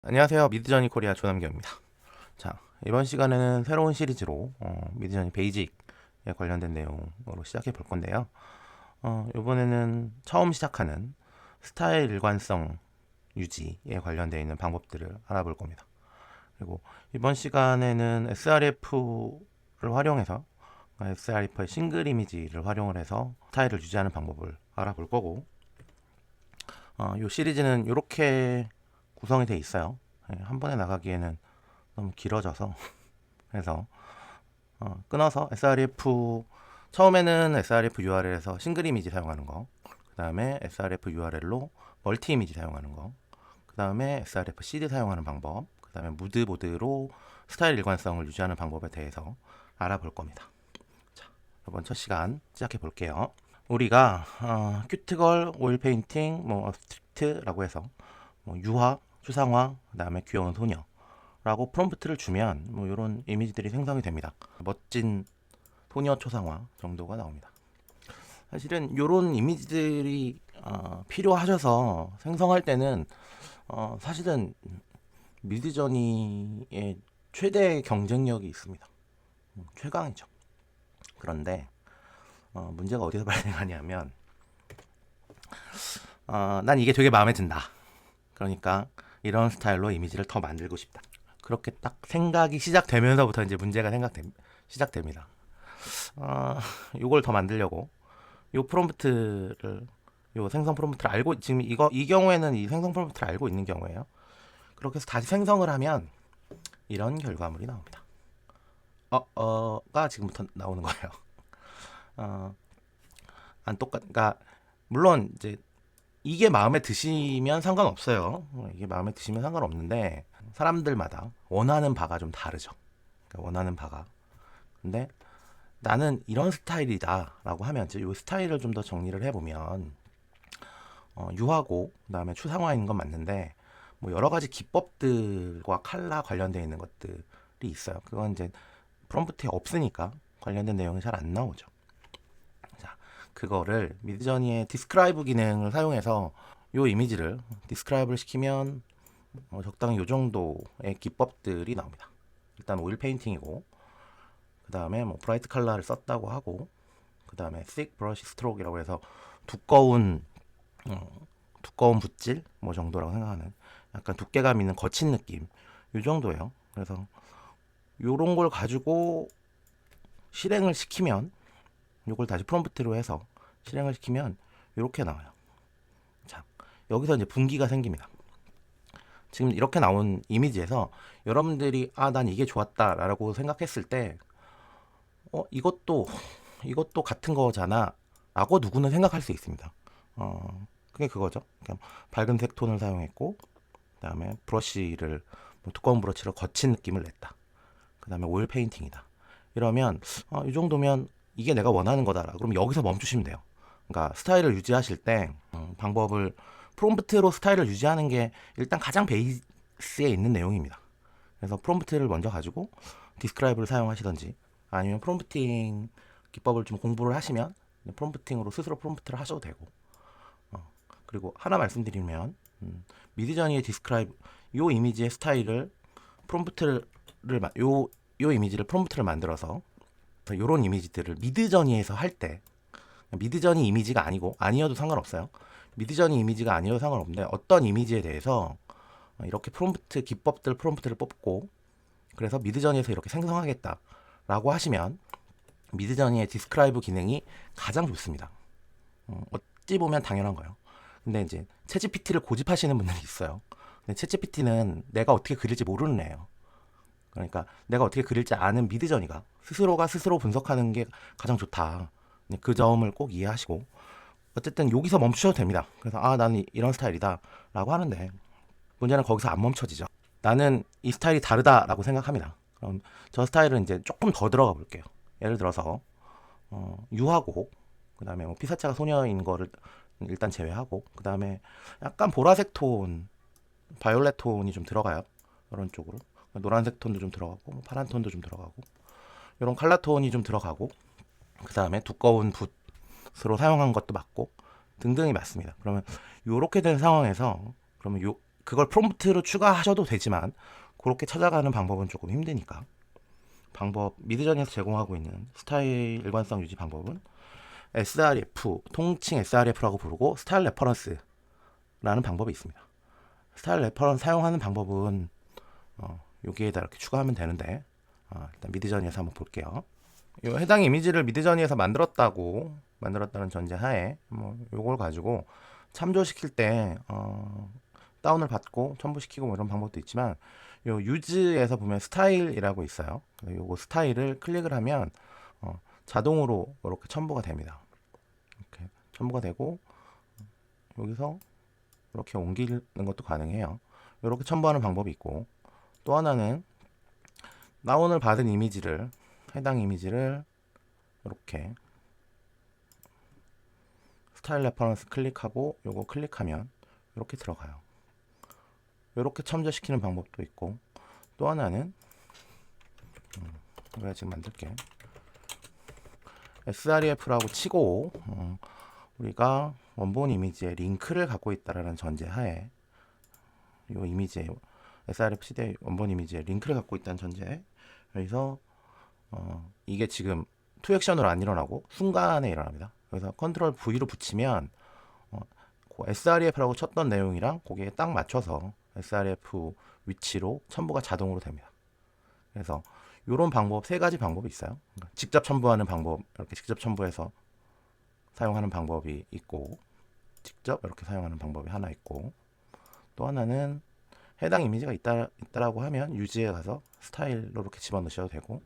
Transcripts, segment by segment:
안녕하세요. 미드저니 코리아 조남경입니다. 자, 이번 시간에는 새로운 시리즈로 미드저니 베이직에 관련된 내용으로 시작해 볼 건데요. 이번에는 처음 시작하는 스타일 일관성 유지에 관련되어 있는 방법들을 알아볼 겁니다. 그리고 이번 시간에는 srf를 활용해서 srf의 싱글 이미지를 활용을 해서 스타일을 유지하는 방법을 알아볼 거고, 이 시리즈는 이렇게 구성이 되어 있어요. 한 번에 나가기에는 너무 길어져서 그래서 끊어서 srf 처음에는 srf URL에서 싱글 이미지 사용하는 거, 그 다음에 srf URL로 멀티 이미지 사용하는 거, 그 다음에 srf seed 사용하는 방법, 그 다음에 무드보드로 스타일 일관성을 유지하는 방법에 대해서 알아볼 겁니다. 자, 이번 첫 시간 시작해 볼게요. 우리가 큐트걸, 오일 페인팅, 뭐 스트릭트라고 해서 뭐 유화, 추상화, 그 다음에 귀여운 소녀 라고 프롬프트를 주면 뭐 이런 이미지들이 생성이 됩니다. 멋진 소녀 초상화 정도가 나옵니다. 사실은 이런 이미지들이 필요하셔서 생성할 때는 사실은 미드저니의 최대 경쟁력이 있습니다. 최강이죠. 그런데 문제가 어디서 발생하냐면 난 이게 되게 마음에 든다. 그러니까 이런 스타일로 이미지를 더 만들고 싶다. 그렇게 딱 생각이 시작되면서부터 이제 문제가 시작됩니다. 요걸 더 만들려고 요 프롬프트를 요 생성 프롬프트를 알고 지금 이 경우에는 이 생성 프롬프트를 알고 있는 경우에요. 그렇게 해서 다시 생성을 하면 이런 결과물이 나옵니다. 가 지금부터 나오는 거예요. 어, 안 그러니까 물론 이제 이게 마음에 드시면 상관없어요. 이게 마음에 드시면 상관없는데 사람들마다 원하는 바가 좀 다르죠. 그러니까 원하는 바가. 근데 나는 이런 스타일이다라고 하면 이제 이 스타일을 좀 더 정리를 해보면 유하고 그다음에 추상화인 건 맞는데 뭐 여러 가지 기법들과 칼라 관련되어 있는 것들이 있어요. 그건 이제 프롬프트에 없으니까 관련된 내용이 잘 안 나오죠. 자, 그거를 미드저니의 디스크라이브 기능을 사용해서 이 이미지를 디스크라이브를 시키면 적당히 이 정도의 기법들이 나옵니다. 일단 오일 페인팅이고, 그 다음에 뭐 브라이트 컬러를 썼다고 하고, 그 다음에 thick brush stroke이라고 해서 두꺼운 두꺼운 붓질 뭐 정도라고 생각하는 약간 두께감 있는 거친 느낌 이 정도예요. 그래서 요런 걸 가지고 실행을 시키면 요걸 다시 프롬프트로 해서 실행을 시키면 이렇게 나와요. 자, 여기서 이제 분기가 생깁니다. 지금 이렇게 나온 이미지에서 여러분들이 난 이게 좋았다라고 생각했을 때 이것도 같은 거잖아 라고 누구는 생각할 수 있습니다. 그게 그거죠. 그냥 밝은색 톤을 사용했고, 그 다음에 브러쉬를 뭐 두꺼운 브러쉬로 거친 느낌을 냈다. 그 다음에 오일 페인팅이다. 이러면 이 정도면 이게 내가 원하는 거다. 그럼 여기서 멈추시면 돼요. 그러니까 스타일을 유지하실 때 방법을 프롬프트로 스타일을 유지하는 게 일단 가장 베이스에 있는 내용입니다. 그래서 프롬프트를 먼저 가지고 디스크라이브를 사용하시던지 아니면 프롬프팅 기법을 좀 공부를 하시면 프롬프팅으로 스스로 프롬프트를 하셔도 되고, 그리고 하나 말씀드리면 미드저니의 디스크라이브 요 이미지의 스타일을 프롬프트를 요 이미지를 프롬프트를 만들어서 요런 이미지들을 미드저니에서 할 때 미드저니 이미지가 아니어도 상관없어요. 미드저니 이미지가 아니어도 상관없는데 어떤 이미지에 대해서 이렇게 프롬프트를 뽑고 그래서 미드저니에서 이렇게 생성하겠다라고 하시면 미드저니의 디스크라이브 기능이 가장 좋습니다. 어찌 보면 당연한 거예요. 근데 이제 챗GPT를 고집하시는 분들이 있어요. 근데 챗GPT는 내가 어떻게 그릴지 모르는 애예요. 그러니까 내가 어떻게 그릴지 아는 미드저니가 스스로가 스스로 분석하는 게 가장 좋다. 그 점을 꼭 이해하시고 어쨌든 여기서 멈추셔도 됩니다. 그래서 나는 이런 스타일이다 라고 하는데 문제는 거기서 안 멈춰지죠. 나는 이 스타일이 다르다라고 생각합니다. 그럼 저 스타일은 이제 조금 더 들어가 볼게요. 예를 들어서 유하고 그 다음에 뭐 피사체가 소녀인 거를 일단 제외하고 그 다음에 약간 보라색 톤, 바이올렛 톤이 좀 들어가요. 이런 쪽으로 노란색 톤도 좀 들어가고 뭐 파란 톤도 좀 들어가고 이런 칼라 톤이 좀 들어가고 그 다음에 두꺼운 붓으로 사용한 것도 맞고 등등이 맞습니다. 그러면 이렇게 된 상황에서 그러면 그걸 프롬프트로 추가하셔도 되지만 그렇게 찾아가는 방법은 조금 힘드니까 미드전에서 제공하고 있는 스타일 일관성 유지 방법은 SRF, 통칭 SRF라고 부르고 스타일 레퍼런스라는 방법이 있습니다. 스타일 레퍼런스 사용하는 방법은 여기에다 이렇게 추가하면 되는데 일단 미드저니에서 한번 볼게요. 요 해당 이미지를 미드저니에서 만들었다는 전제하에 요걸 가지고 참조시킬 때 다운을 받고 첨부시키고 이런 방법도 있지만 요 유즈에서 보면 스타일이라고 있어요. 요거 스타일을 클릭을 하면 자동으로 이렇게 첨부가 됩니다. 이렇게 첨부가 되고 여기서 이렇게 옮기는 것도 가능해요. 이렇게 첨부하는 방법이 있고 또 하나는 다운을 받은 해당 이미지를 이렇게 스타일 레퍼런스 클릭하고 요거 클릭하면 이렇게 들어가요. 이렇게 첨부시키는 방법도 있고 또 하나는 우리가 지금 만들게 sref라고 치고 우리가 원본 이미지에 링크를 갖고 있다라는 전제하에 이 이미지에 srf 시대 원본 이미지에 링크를 갖고 있다는 전제에 여기서 이게 지금 투 액션으로 안 일어나고 순간에 일어납니다. 그래서 컨트롤 V로 붙이면 sref라고 쳤던 내용이랑 거기에 딱 맞춰서 srf 위치로 첨부가 자동으로 됩니다. 그래서 이런 방법 세 가지 방법이 있어요. 직접 첨부하는 방법, 이렇게 직접 첨부해서 사용하는 방법이 있고 직접 이렇게 사용하는 방법이 하나 있고 또 하나는 해당 이미지가 있다라고 하면 유지에 가서 스타일로 이렇게 집어넣으셔도 되고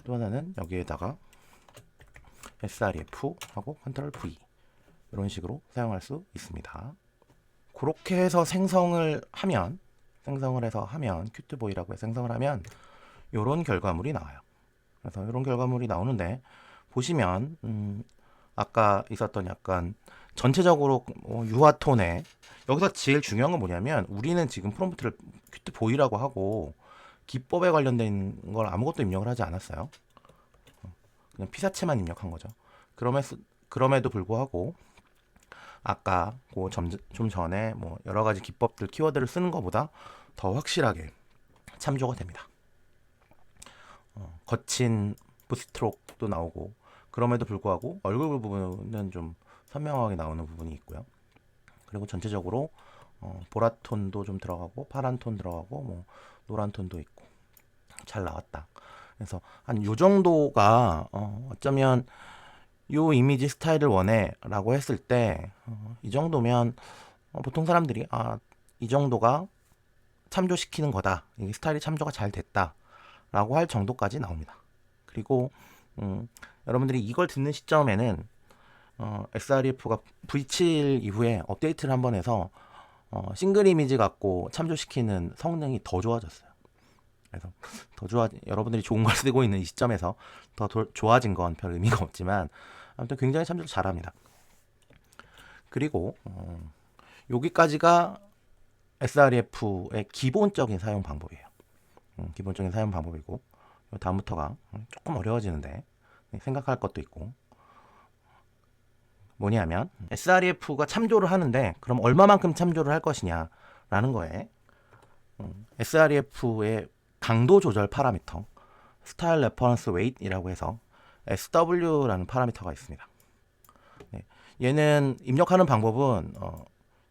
또 하나는 여기에다가 sref 하고 컨트롤 V 이런 식으로 사용할 수 있습니다. 그렇게 해서 생성을 해서 하면 큐트보이라고 해서 생성을 하면 이런 결과물이 나와요. 그래서 이런 결과물이 나오는데 보시면 아까 있었던 약간 전체적으로 유화톤에 여기서 제일 중요한 건 뭐냐면 우리는 지금 프롬프트를 큐트보이라고 하고 기법에 관련된 걸 아무것도 입력을 하지 않았어요. 그냥 피사체만 입력한 거죠. 그럼에도 불구하고 아까 좀 전에 여러 가지 기법들 키워드를 쓰는 것보다 더 확실하게 참조가 됩니다. 거친 부스트로크도 나오고 그럼에도 불구하고 얼굴 부분은 좀 선명하게 나오는 부분이 있고요. 그리고 전체적으로 보라톤도 좀 들어가고 파란 톤 들어가고 노란 톤도 있고 잘 나왔다. 그래서 한 요 정도가 어쩌면 요 이미지 스타일을 원해라고 했을 때 이 정도면 보통 사람들이 이 정도가 참조시키는 거다. 이 스타일이 참조가 잘 됐다라고 할 정도까지 나옵니다. 그리고 여러분들이 이걸 듣는 시점에는 sref가 V7 이후에 업데이트를 한번 해서 싱글 이미지 갖고 참조시키는 성능이 더 좋아졌어요. 그래서 여러분들이 좋은 걸 쓰고 있는 이 시점에서 더 좋아진 건 별 의미가 없지만 아무튼 굉장히 참조 잘합니다. 그리고 여기까지가 sref의 기본적인 사용 방법이에요. 기본적인 사용 방법이고 다음부터가 조금 어려워지는데 생각할 것도 있고 뭐냐면 sref가 참조를 하는데 그럼 얼마만큼 참조를 할 것이냐 라는 거에 sref의 강도 조절 파라미터 스타일 레퍼런스 웨이트이라고 해서 SW라는 파라미터가 있습니다. 얘는 입력하는 방법은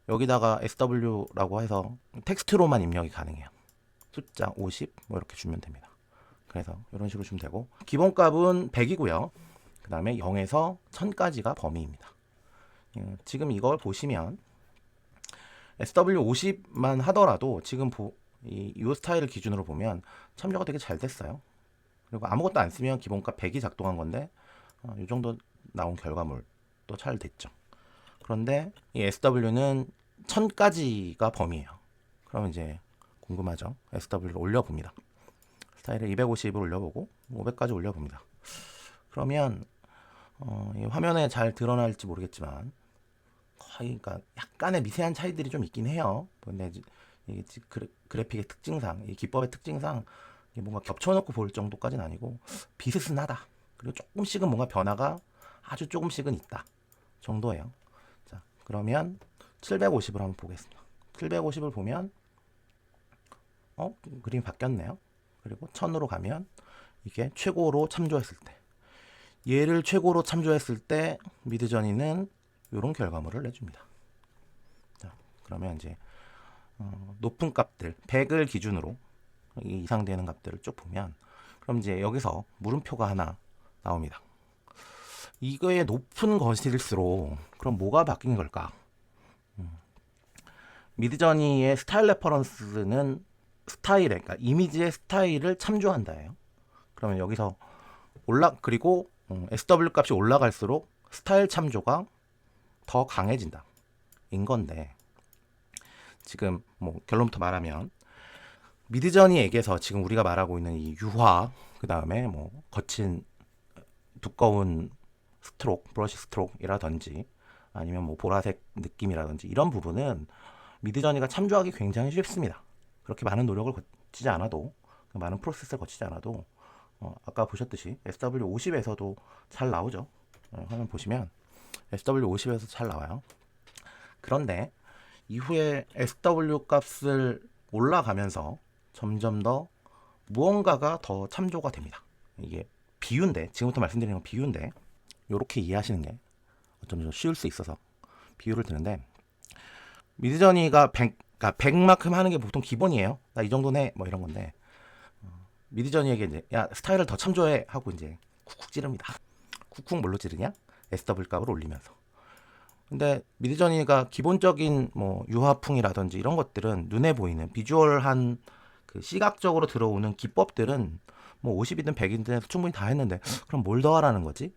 여기다가 SW라고 해서 텍스트로만 입력이 가능해요. 숫자 50 이렇게 주면 됩니다. 그래서 이런 식으로 주면 되고 기본값은 100이고요. 그 다음에 0에서 1000까지가 범위입니다. 지금 이걸 보시면 SW50만 하더라도 지금 이 스타일을 기준으로 보면 참조가 되게 잘 됐어요. 그리고 아무것도 안 쓰면 기본값 100이 작동한 건데 이 정도 나온 결과물도 잘 됐죠. 그런데 이 SW는 1000까지가 범위예요. 그럼 이제 궁금하죠? SW를 올려봅니다. 스타일을 250으로 올려보고 500까지 올려봅니다. 그러면 이 화면에 잘 드러날지 모르겠지만 거의 그러니까 약간의 미세한 차이들이 좀 있긴 해요. 근데 이게 그래픽의 특징상, 이 기법의 특징상 뭔가 겹쳐놓고 볼 정도까지는 아니고 비슷하다. 그리고 조금씩은 뭔가 변화가 아주 조금씩은 있다 정도예요. 자, 그러면 750으로 한번 보겠습니다. 750을 보면 그림이 바뀌었네요. 그리고 1000으로 가면 이게 최고로 참조했을 때, 얘를 최고로 참조했을 때 미드저니는 이런 결과물을 내줍니다. 자, 그러면 이제 높은 값들 100을 기준으로 이상 되는 값들을 쭉 보면, 그럼 이제 여기서 물음표가 하나 나옵니다. 이거의 높은 것일수록 그럼 뭐가 바뀐 걸까? 미드저니의 스타일 레퍼런스는 그러니까 이미지의 스타일을 참조한다예요. 그러면 여기서 그리고 SW 값이 올라갈수록 스타일 참조가 더 강해진다 인 건데, 지금 뭐 결론부터 말하면 미드저니에게서 지금 우리가 말하고 있는 이 유화, 그 다음에 뭐 거친 두꺼운 브러쉬 스트로크이라든지 아니면 뭐 보라색 느낌이라든지 이런 부분은 미드저니가 참조하기 굉장히 쉽습니다. 그렇게 많은 노력을 거치지 않아도, 많은 프로세스를 거치지 않아도 아까 보셨듯이 SW50에서도 잘 나오죠. 화면 보시면 SW50에서 잘 나와요. 그런데 이후에 SW 값을 올라가면서 점점 더 무언가가 더 참조가 됩니다. 이게 비유인데, 지금부터 말씀드리는 건 비유인데 이렇게 이해하시는 게 좀 쉬울 수 있어서 비유를 드는데, 미드저니가 100만큼 하는 게 보통 기본이에요. 나 이 정도는 해, 뭐 이런 건데, 미드저니에게 이제 야 스타일을 더 참조해 하고 이제 쿡쿡 찌릅니다. 쿡쿡 뭘로 찌르냐? SW 값을 올리면서. 근데 미드저니가 기본적인 뭐 유화풍이라든지 이런 것들은 눈에 보이는 비주얼한 그 시각적으로 들어오는 기법들은 뭐 50이든 100이든 해서 충분히 다 했는데, 그럼 뭘 더 하라는 거지?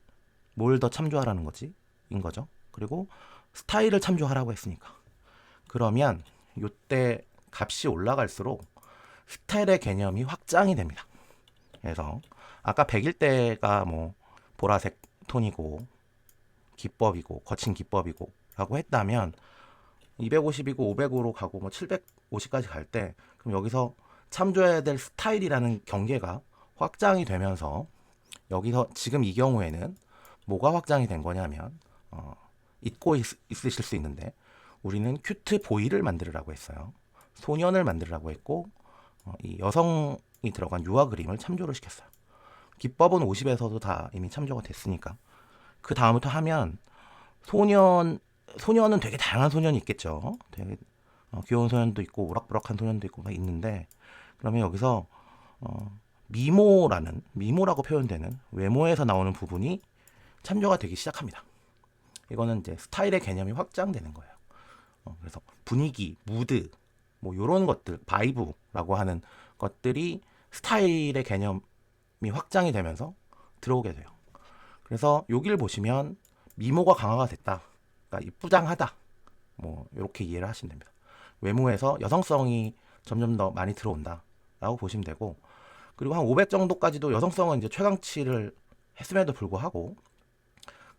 뭘 더 참조하라는 거지? 인 거죠. 그리고 스타일을 참조하라고 했으니까. 그러면 이때 값이 올라갈수록 스타일의 개념이 확장이 됩니다. 그래서 아까 100일 때가 뭐 보라색 톤이고 기법이고 거친 기법이고 라고 했다면, 250이고 500으로 가고 뭐 750까지 갈 때, 그럼 여기서 참조해야 될 스타일이라는 경계가 확장이 되면서, 여기서 지금 이 경우에는 뭐가 확장이 된 거냐면 잊고 있으실 수 있는데, 우리는 큐트 보이를 만들으라고 했어요. 소년을 만들으라고 했고, 이 여성이 들어간 유화 그림을 참조를 시켰어요. 기법은 50에서도 다 이미 참조가 됐으니까. 그 다음부터 하면 소년은 되게 다양한 소년이 있겠죠. 되게 귀여운 소년도 있고 우락부락한 소년도 있고 막 있는데, 그러면 여기서 미모라고 표현되는 외모에서 나오는 부분이 참조가 되기 시작합니다. 이거는 이제 스타일의 개념이 확장되는 거예요. 그래서 분위기, 무드, 뭐 이런 것들, 바이브라고 하는 것들이 스타일의 개념이 확장이 되면서 들어오게 돼요. 그래서 여기를 보시면 미모가 강화가 됐다, 그러니까 이쁘장하다, 뭐 이렇게 이해를 하시면 됩니다. 외모에서 여성성이 점점 더 많이 들어온다라고 보시면 되고, 그리고 한 500 정도까지도 여성성은 이제 최강치를 했음에도 불구하고,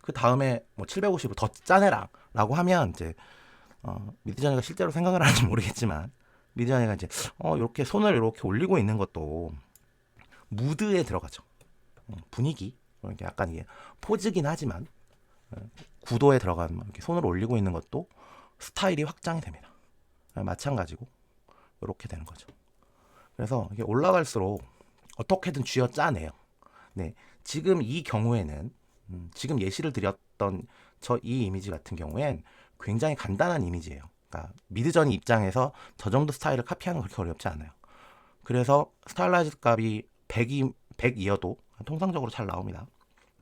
그 다음에 뭐 750을 더 짜내라라고 하면 이제 미드저니가 실제로 생각을 하는지 모르겠지만, 미드저니가 이제 이렇게 손을 이렇게 올리고 있는 것도 무드에 들어가죠. 분위기, 이렇게 약간 이게 포즈긴 하지만 구도에 들어간 이렇게 손을 올리고 있는 것도 스타일이 확장이 됩니다. 마찬가지고 이렇게 되는 거죠. 그래서 이게 올라갈수록 어떻게든 쥐어 짜내요. 네, 지금 이 경우에는 지금 예시를 드렸던 이 이미지 같은 경우엔 굉장히 간단한 이미지예요. 그러니까 미드저니 입장에서 저 정도 스타일을 카피하는 건 그렇게 어렵지 않아요. 그래서 스타일라이즈 값이 100이어도 통상적으로 잘 나옵니다.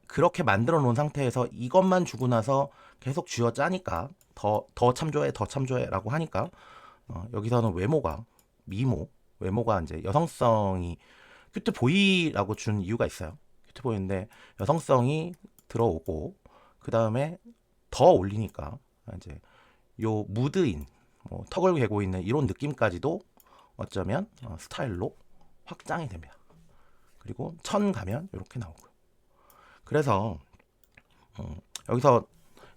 그렇게 만들어 놓은 상태에서 이것만 주고 나서 계속 쥐어 짜니까 더 참조해 라고 하니까, 여기서는 외모가 이제 여성성이 큐트 보이라고 준 이유가 있어요. 큐트 보이인데 여성성이 들어오고, 그 다음에 더 올리니까 이제 요 무드인, 뭐 턱을 괴고 있는 이런 느낌까지도 어쩌면 스타일로 확장이 됩니다. 그리고 1000 가면 이렇게 나오고요. 그래서 여기서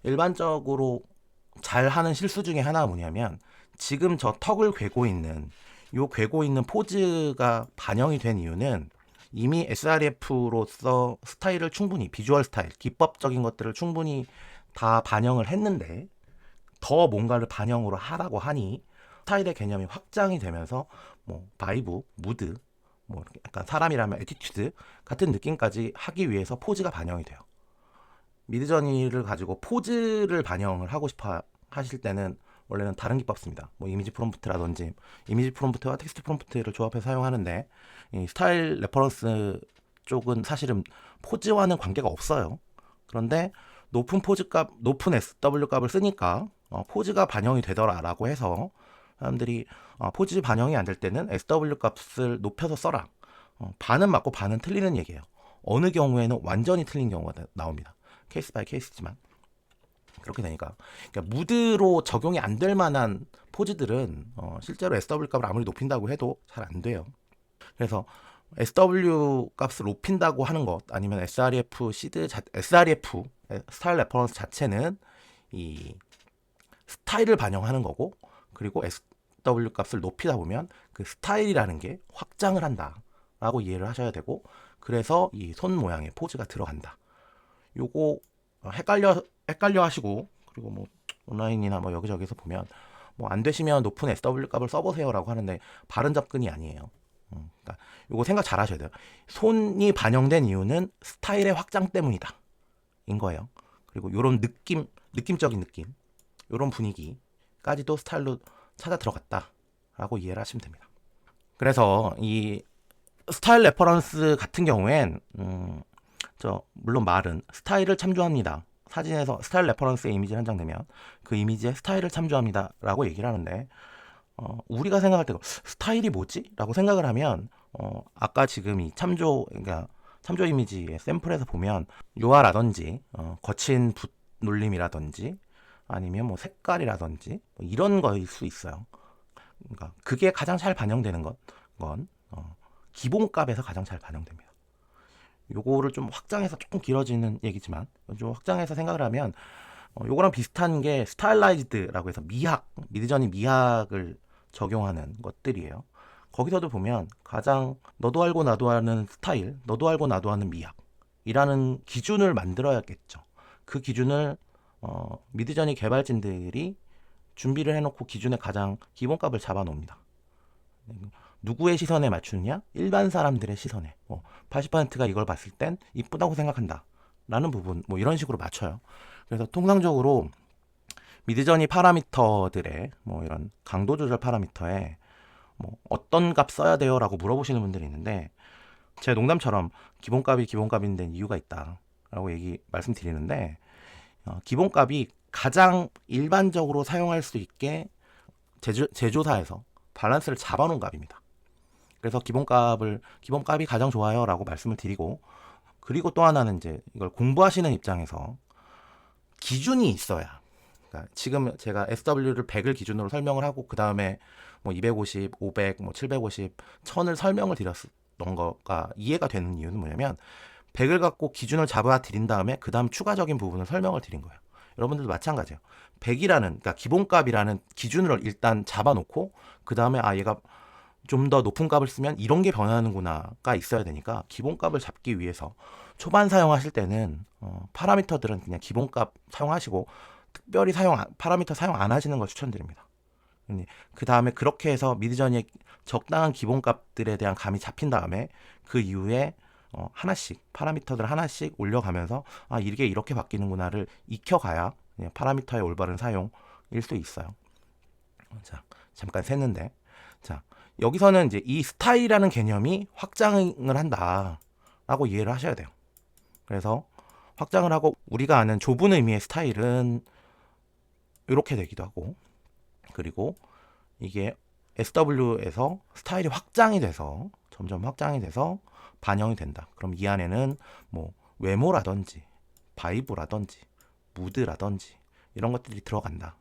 일반적으로 잘하는 실수 중에 하나가 뭐냐면, 지금 저 턱을 괴고 있는 포즈가 반영이 된 이유는 이미 SRF로서 스타일을 충분히, 비주얼 스타일, 기법적인 것들을 충분히 다 반영을 했는데, 더 뭔가를 반영으로 하라고 하니 스타일의 개념이 확장이 되면서 뭐 바이브, 무드, 뭐 이렇게 약간 사람이라면 애티튜드 같은 느낌까지 하기 위해서 포즈가 반영이 돼요. 미드저니를 가지고 포즈를 반영을 하고 싶어 하실 때는 원래는 다른 기법 씁니다. 뭐 이미지 프롬프트라든지 이미지 프롬프트와 텍스트 프롬프트를 조합해서 사용하는데 이 스타일 레퍼런스 쪽은 사실은 포즈와는 관계가 없어요. 그런데 높은 포즈값, 높은 SW 값을 쓰니까 포즈가 반영이 되더라라고 해서 사람들이 포즈 반영이 안 될 때는 SW 값을 높여서 써라. 반은 맞고 반은 틀리는 얘기예요. 어느 경우에는 완전히 틀린 경우가 나옵니다. 케이스 바이 케이스지만 그렇게 되니까 그러니까 무드로 적용이 안 될 만한 포즈들은 실제로 SW 값을 아무리 높인다고 해도 잘 안 돼요. 그래서 SW 값을 높인다고 하는 것 아니면 SREF SREF 스타일 레퍼런스 자체는 이 스타일을 반영하는 거고, 그리고 SW 값을 높이다 보면 그 스타일이라는 게 확장을 한다라고 이해를 하셔야 되고, 그래서 이 손 모양의 포즈가 들어간다. 요거 헷갈려 하시고, 그리고 뭐 온라인이나 뭐 여기저기서 보면 뭐 안 되시면 높은 SW 값을 써보세요라고 하는데 바른 접근이 아니에요. 그러니까 요거 생각 잘 하셔야 돼요. 손이 반영된 이유는 스타일의 확장 때문이다 인 거예요. 그리고 요런 느낌적인 느낌, 요런 분위기까지도 스타일로 찾아 들어갔다라고 이해를 하시면 됩니다. 그래서 이 스타일 레퍼런스 같은 경우엔 물론 말은 스타일을 참조합니다. 사진에서 스타일 레퍼런스의 이미지를 한 장 내면 그 이미지에 스타일을 참조합니다 라고 얘기를 하는데, 우리가 생각할 때 스타일이 뭐지? 라고 생각을 하면 아까 지금 이 그러니까 참조 이미지의 샘플에서 보면 요하라든지 거친 붓 눌림이라든지 아니면 뭐 색깔이라든지 뭐 이런 거일 수 있어요. 그러니까 그게 가장 잘 반영되는 건 기본값에서 가장 잘 반영됩니다. 요거를 좀 확장해서 조금 길어지는 얘기지만 좀 확장해서 생각을 하면 요거랑 비슷한 게 스타일라이즈드라고 해서 미드저니 미학을 적용하는 것들이에요. 거기서도 보면 가장 너도 알고 나도 아는 스타일, 너도 알고 나도 아는 미학이라는 기준을 만들어야겠죠. 그 기준을 미드저니 개발진들이 준비를 해놓고 기준의 가장 기본값을 잡아놓습니다. 누구의 시선에 맞추느냐? 일반 사람들의 시선에. 80%가 이걸 봤을 땐 이쁘다고 생각한다 라는 부분, 뭐 이런 식으로 맞춰요. 그래서 통상적으로 미드저니 파라미터들의 뭐 이런 강도 조절 파라미터에 뭐 어떤 값 써야 돼요 라고 물어보시는 분들이 있는데, 제 농담처럼 기본값이 기본값인데 이유가 있다 라고 말씀드리는데, 기본값이 가장 일반적으로 사용할 수 있게 제조사에서 밸런스를 잡아놓은 값입니다. 그래서 기본값이 가장 좋아요 라고 말씀을 드리고, 그리고 또 하나는 이제 이걸 공부하시는 입장에서 기준이 있어야, 그러니까 지금 제가 SW를 100을 기준으로 설명을 하고 그 다음에 뭐 250, 500, 뭐 750, 1000을 설명을 드렸던 거가 이해가 되는 이유는 뭐냐면 100을 갖고 기준을 잡아 드린 다음에 그 다음 추가적인 부분을 설명을 드린 거예요. 여러분들도 마찬가지예요. 100이라는, 그러니까 기본값이라는 기준을 일단 잡아놓고 그 다음에 얘가 좀 더 높은 값을 쓰면 이런 게 변하는구나가 있어야 되니까, 기본값을 잡기 위해서 초반 사용하실 때는 파라미터들은 그냥 기본값 사용하시고 특별히 파라미터 사용 안 하시는 걸 추천드립니다. 그 다음에 그렇게 해서 미드저니의 적당한 기본값들에 대한 감이 잡힌 다음에 그 이후에 하나씩 파라미터들 하나씩 올려가면서 이게 이렇게 바뀌는구나를 익혀가야 그냥 파라미터의 올바른 사용일 수 있어요. 자, 잠깐 샜는데, 자, 여기서는 이제 이 스타일이라는 개념이 확장을 한다라고 이해를 하셔야 돼요. 그래서 확장을 하고 우리가 아는 좁은 의미의 스타일은 이렇게 되기도 하고, 그리고 이게 SW에서 스타일이 확장이 돼서 점점 확장이 돼서 반영이 된다. 그럼 이 안에는 뭐 외모라든지 바이브라든지 무드라든지 이런 것들이 들어간다.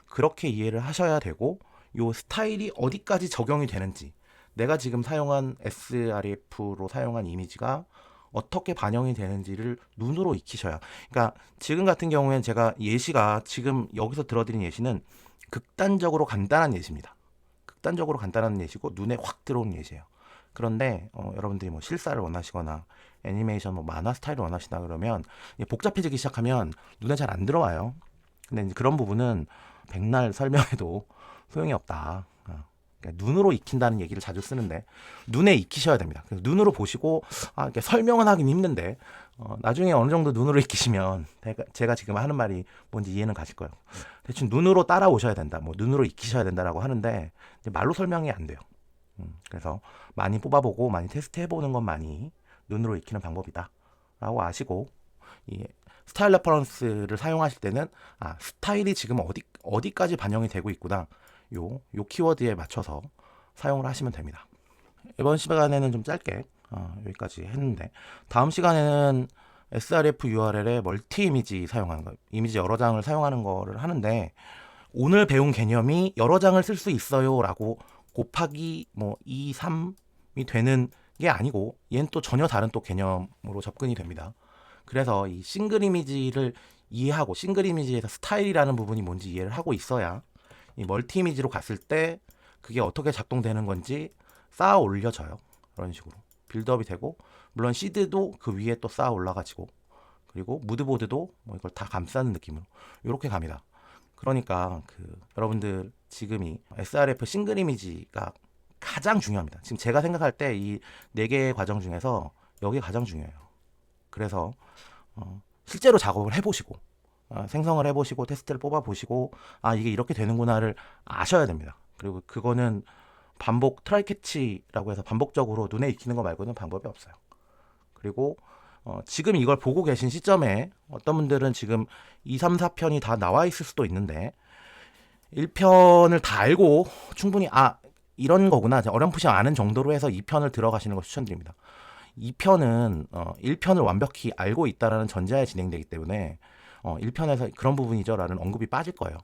그렇게 이해를 하셔야 되고, 요 스타일이 어디까지 적용이 되는지, 내가 지금 사용한 SREF로 사용한 이미지가 어떻게 반영이 되는지를 눈으로 익히셔야. 그러니까 지금 같은 경우에는 제가 예시가 지금 여기서 들어드린 예시는 극단적으로 간단한 예시입니다. 극단적으로 간단한 예시고 눈에 확 들어오는 예시예요. 그런데 여러분들이 뭐 실사를 원하시거나 애니메이션 뭐 만화 스타일을 원하시다 그러면 복잡해지기 시작하면 눈에 잘 안 들어와요. 근데 이제 그런 부분은 백날 설명해도 소용이 없다. 그러니까 눈으로 익힌다는 얘기를 자주 쓰는데 눈에 익히셔야 됩니다. 그래서 눈으로 보시고 이렇게 설명은 하긴 힘든데 나중에 어느 정도 눈으로 익히시면 제가 지금 하는 말이 뭔지 이해는 가실 거예요. 대충 눈으로 따라오셔야 된다. 뭐 눈으로 익히셔야 된다라고 하는데 이제 말로 설명이 안 돼요. 그래서 많이 뽑아보고 많이 테스트해보는 것만이 눈으로 익히는 방법이다라고 아시고 이 스타일 레퍼런스를 사용하실 때는 스타일이 지금 어디까지 반영이 되고 있구나. 요 키워드에 맞춰서 사용을 하시면 됩니다. 이번 시간에는 좀 짧게 여기까지 했는데 다음 시간에는 srf URL에 멀티 이미지 사용하는 거, 이미지 여러 장을 사용하는 거를 하는데 오늘 배운 개념이 여러 장을 쓸 수 있어요라고 곱하기 뭐 2, 3이 되는 게 아니고 얘는 또 전혀 다른 또 개념으로 접근이 됩니다. 그래서 이 싱글 이미지를 이해하고 싱글 이미지에서 스타일이라는 부분이 뭔지 이해를 하고 있어야 이 멀티 이미지로 갔을 때 그게 어떻게 작동되는 건지 쌓아 올려져요. 그런 식으로 빌드업이 되고 물론 시드도 그 위에 또 쌓아 올라가지고 그리고 무드보드도 뭐 이걸 다 감싸는 느낌으로 이렇게 갑니다. 그러니까 여러분들 지금이 srf 싱글 이미지가 가장 중요합니다. 지금 제가 생각할 때 이 4개의 과정 중에서 여기 가장 중요해요. 그래서 실제로 작업을 해보시고 생성을 해보시고 테스트를 뽑아보시고 이게 이렇게 되는구나를 아셔야 됩니다. 그리고 그거는 반복 트라이 캐치라고 해서 반복적으로 눈에 익히는 거 말고는 방법이 없어요. 그리고 지금 이걸 보고 계신 시점에 어떤 분들은 지금 2, 3, 4편이 다 나와 있을 수도 있는데 1편을 다 알고 충분히 이런 거구나 어렴풋이 아는 정도로 해서 2편을 들어가시는 걸 추천드립니다. 2편은 1편을 완벽히 알고 있다라는 전제하에 진행되기 때문에 1편에서 그런 부분이죠 라는 언급이 빠질 거예요.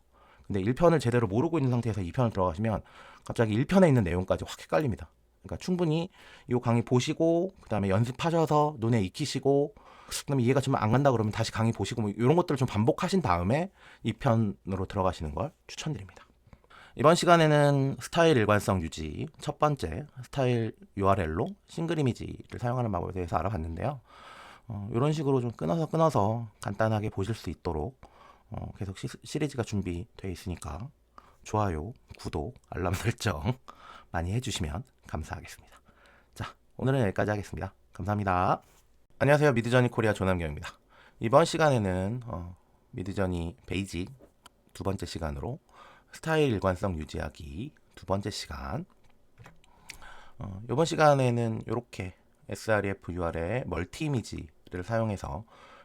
근데 1편을 제대로 모르고 있는 상태에서 2편을 들어가시면 갑자기 1편에 있는 내용까지 확 헷갈립니다. 그러니까 충분히 이 강의 보시고 그다음에 연습하셔서 눈에 익히시고 그다음에 이해가 좀 안 간다 그러면 다시 강의 보시고 뭐 이런 것들을 좀 반복하신 다음에 2편으로 들어가시는 걸 추천드립니다. 이번 시간에는 스타일 일관성 유지 첫 번째 스타일 URL로 싱글 이미지를 사용하는 방법에 대해서 알아봤는데요. 이런 식으로 좀 끊어서 간단하게 보실 수 있도록 계속 시리즈가 준비되어 있으니까 좋아요, 구독, 알람 설정 많이 해주시면 감사하겠습니다. 자, 오늘은 여기까지 하겠습니다. 감사합니다. 안녕하세요. 미드저니 코리아 조남경입니다. 이번 시간에는 미드저니 베이직 두 번째 시간으로 스타일 일관성 유지하기 두 번째 시간. 이번 시간에는 이렇게 srf URL의 멀티 이미지를 사용해서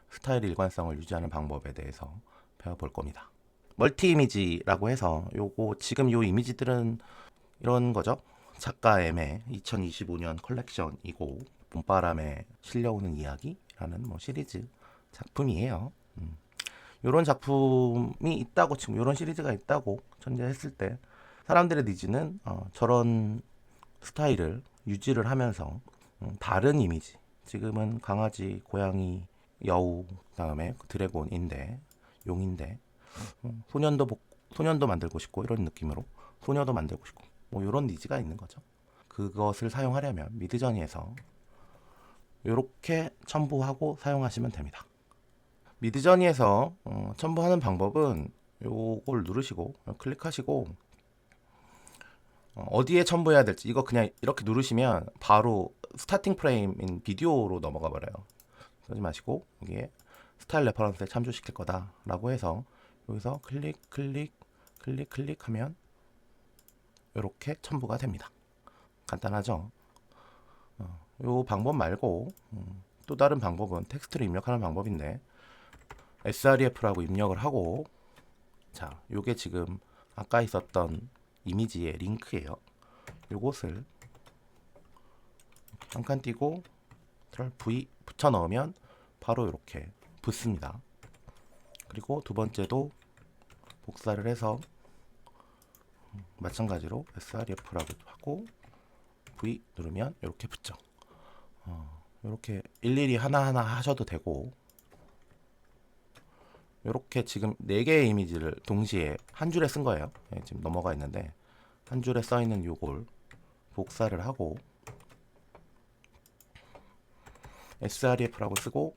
스타일 일관성을 유지하는 방법에 대해서 배워볼 겁니다. 멀티 이미지라고 해서 지금 요 이미지들은 이런 거죠. 작가 M의 2025년 컬렉션이고 봄바람에 실려오는 이야기라는 시리즈 작품이에요. 이런 작품이 있다고 지금 이런 시리즈가 있다고 전제했을 때 사람들의 니즈는 저런 스타일을 유지를 하면서 다른 이미지 지금은 강아지, 고양이, 여우 그다음에 드래곤인데 용인데 소년도 만들고 싶고 이런 느낌으로 소녀도 만들고 싶고 이런 니즈가 있는 거죠. 그것을 사용하려면 미드저니에서 이렇게 첨부하고 사용하시면 됩니다. 미드저니에서 첨부하는 방법은 요걸 누르시고 클릭하시고 어디에 첨부해야 될지 이거 그냥 이렇게 누르시면 바로 스타팅 프레임인 비디오로 넘어가 버려요. 그러지 마시고 여기에 스타일 레퍼런스에 참조시킬 거다라고 해서 여기서 클릭하면 이렇게 첨부가 됩니다. 간단하죠? 요 방법 말고 또 다른 방법은 텍스트를 입력하는 방법인데 sref라고 입력을 하고 자, 요게 지금 아까 있었던 이미지의 링크예요. 요것을 한 칸 띄고 Ctrl V 붙여 넣으면 바로 이렇게 붙습니다. 그리고 두 번째도 복사를 해서 마찬가지로 sref라고 하고 V 누르면 이렇게 붙죠. 이렇게 일일이 하나하나 하셔도 되고 이렇게 지금 4개의 이미지를 동시에 한 줄에 쓴 거예요. 지금 넘어가 있는데 한 줄에 써 있는 요걸 복사를 하고 sref라고 쓰고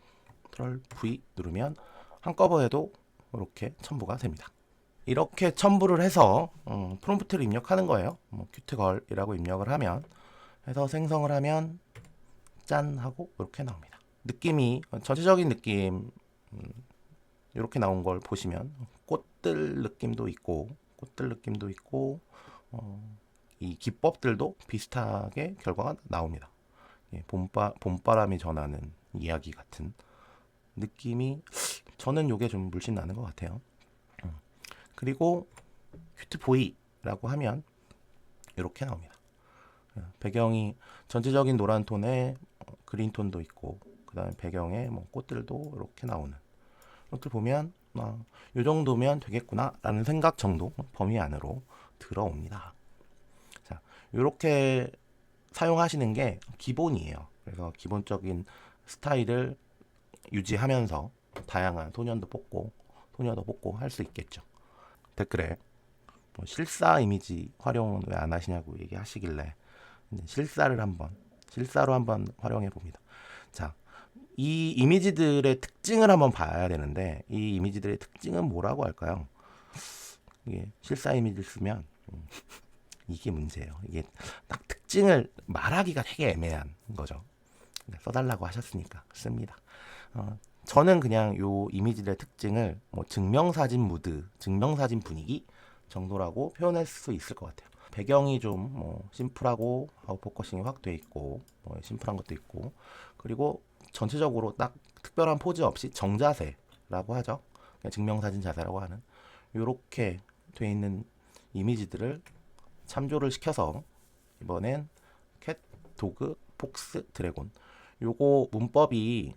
Ctrl V 누르면 한꺼번에도 이렇게 첨부가 됩니다. 이렇게 첨부를 해서 프롬프트를 입력하는 거예요. 뭐 큐트걸이라고 입력을 하면 해서 생성을 하면 짠 하고 이렇게 나옵니다. 느낌이 전체적인 느낌 이렇게 나온 걸 보시면 꽃들 느낌도 있고 이 기법들도 비슷하게 결과가 나옵니다. 예, 봄바람이 전하는 이야기 같은 느낌이 저는 이게 좀 물씬 나는 것 같아요. 그리고 큐트보이라고 하면 이렇게 나옵니다. 배경이 전체적인 노란 톤에 그린 톤도 있고 그 다음에 배경에 뭐 꽃들도 이렇게 나오는 이것들 보면 이 정도면 되겠구나 라는 생각 정도 범위 안으로 들어옵니다. 자, 이렇게 사용하시는 게 기본이에요. 그래서 기본적인 스타일을 유지하면서 다양한 소년도 뽑고 소녀도 뽑고 할 수 있겠죠. 댓글에 뭐 실사 이미지 활용은 왜 안 하시냐고 얘기하시길래 실사로 한번 활용해 봅니다. 자, 이 이미지들의 특징을 한번 봐야 되는데 이 이미지들의 특징은 뭐라고 할까요? 이게 실사 이미지를 쓰면 이게 문제예요. 이게 딱 특징을 말하기가 되게 애매한 거죠. 써달라고 하셨으니까 씁니다. 저는 그냥 요 이미지의 특징을 뭐 증명사진 무드, 증명사진 분위기 정도라고 표현할 수 있을 것 같아요. 배경이 좀 뭐 심플하고 아웃포커싱이 확 돼 있고 뭐 심플한 것도 있고 그리고 전체적으로 딱 특별한 포즈 없이 정자세라고 하죠. 그냥 증명사진 자세라고 하는 요렇게 돼 있는 이미지들을 참조를 시켜서 이번엔 캣, 도그, 폭스, 드래곤 요거 문법이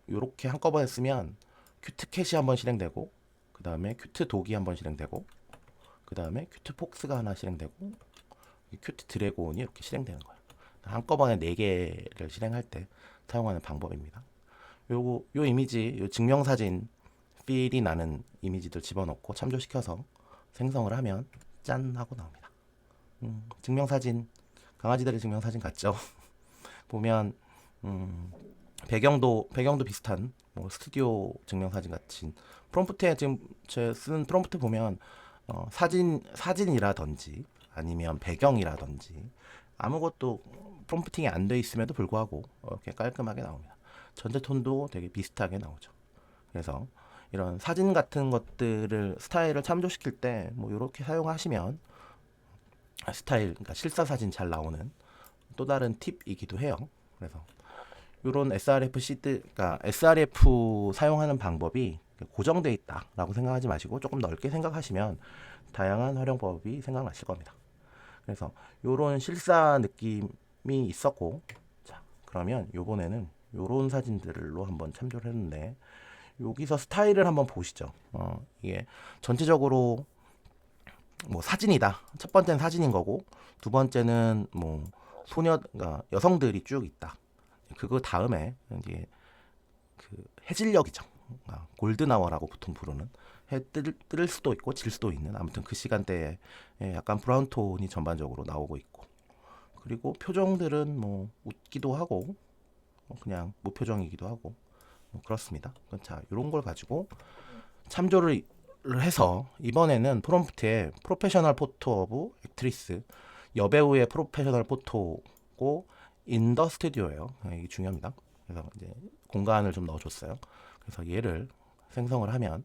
요렇게 한꺼번에 쓰면 큐트캣이 한번 실행되고 그 다음에 큐트 독이 한번 실행되고 그 다음에 큐트 폭스가 하나 실행되고 큐트 드래곤이 이렇게 실행되는 거예요. 한꺼번에 4개를 실행할 때 사용하는 방법입니다. 요 이미지, 요 증명사진 필이 나는 이미지들 집어넣고 참조시켜서 생성을 하면 짠 하고 나옵니다. 증명사진, 강아지들의 증명사진 같죠? 보면 배경도 비슷한 뭐 스튜디오 증명사진 같은 프롬프트에 지금 제 쓰는 프롬프트 보면 사진이라든지 아니면 배경이라든지 아무것도 프롬프팅이 안 돼 있음에도 불구하고 이렇게 깔끔하게 나옵니다. 전체 톤도 되게 비슷하게 나오죠. 그래서 이런 사진 같은 것들을 스타일을 참조시킬 때 뭐 이렇게 사용하시면 스타일, 그러니까 실사 사진 잘 나오는 또 다른 팁이기도 해요. 그래서 이런 SRF 시드, 그러니까 SRF 사용하는 방법이 고정돼 있다라고 생각하지 마시고 조금 넓게 생각하시면 다양한 활용법이 생각나실 겁니다. 그래서 이런 실사 느낌이 있었고, 자 그러면 이번에는 이런 사진들로 한번 참조를 했는데 여기서 스타일을 한번 보시죠. 이게 전체적으로 뭐 사진이다. 첫 번째는 사진인 거고 두 번째는 뭐 그러니까 여성들이 쭉 있다. 그거 다음에 이제 그 해질녘이죠. 골든아워라고 보통 부르는 해 뜰 수도 있고 질 수도 있는 아무튼 그 시간대에 약간 브라운 톤이 전반적으로 나오고 있고 그리고 표정들은 뭐 웃기도 하고 그냥 무표정이기도 하고 뭐 그렇습니다. 자, 이런 걸 가지고 참조를 해서 이번에는 프롬프트에 프로페셔널 포토 오브 액트리스 여배우의 프로페셔널 포토고 인 더 스튜디오예요. 이게 중요합니다. 그래서 이제 공간을 좀 넣어줬어요. 그래서 얘를 생성을 하면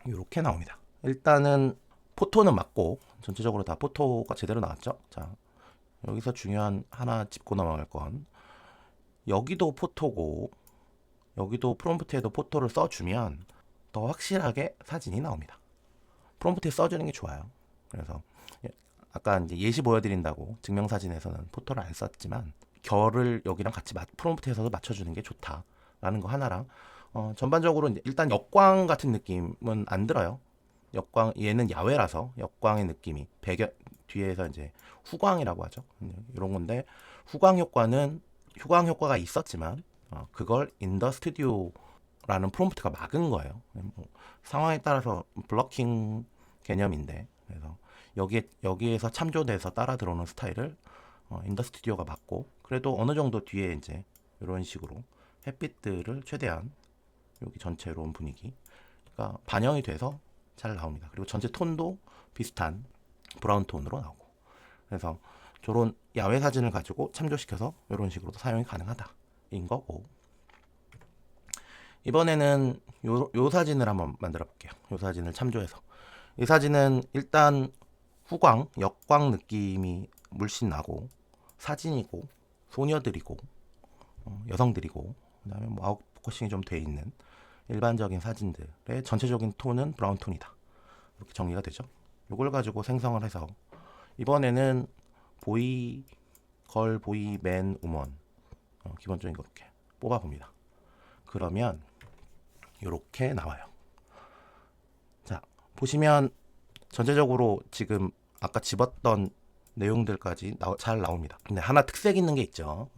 이렇게 나옵니다. 일단은 포토는 맞고 전체적으로 다 포토가 제대로 나왔죠. 자, 여기서 중요한 하나 짚고 넘어갈 건 여기도 포토고 여기도 프롬프트에도 포토를 써주면 더 확실하게 사진이 나옵니다. 프롬프트에 써주는 게 좋아요. 그래서 아까 이제 예시 보여드린다고 증명사진에서는 포토를 안 썼지만 결을 여기랑 같이 프롬프트에서도 맞춰주는 게 좋다라는 거 하나랑 전반적으로 이제 일단 역광 같은 느낌은 안 들어요. 역광 얘는 야외라서 역광의 느낌이 배경 뒤에서 이제 후광이라고 하죠. 이런 건데 후광 효과가 있었지만 그걸 인 더 스튜디오라는 프롬프트가 막은 거예요. 상황에 따라서 블러킹 개념인데 그래서 여기에서 참조돼서 따라 들어오는 스타일을 인 더 스튜디오가 막고 그래도 어느 정도 뒤에 이제 이런 식으로 햇빛들을 최대한 여기 전체로 온 분위기가 반영이 돼서 잘 나옵니다. 그리고 전체 톤도 비슷한 브라운 톤으로 나오고. 그래서 저런 야외 사진을 가지고 참조시켜서 이런 식으로도 사용이 가능하다인 거고. 이번에는 요 사진을 한번 만들어 볼게요. 요 사진을 참조해서. 이 사진은 일단 후광, 역광 느낌이 물씬 나고, 사진이고, 소녀들이고, 여성들이고, 그다음에 뭐 아웃포커싱이 좀 돼 있는 일반적인 사진들의 전체적인 톤은 브라운 톤이다. 이렇게 정리가 되죠. 이걸 가지고 생성을 해서 이번에는 보이, 걸, 보이, 맨, 우먼 기본적인 거 이렇게 뽑아 봅니다. 그러면 이렇게 나와요. 자, 보시면 전체적으로 지금 아까 집었던 내용들까지 잘 나옵니다. 근데 하나 특색 있는 게 있죠.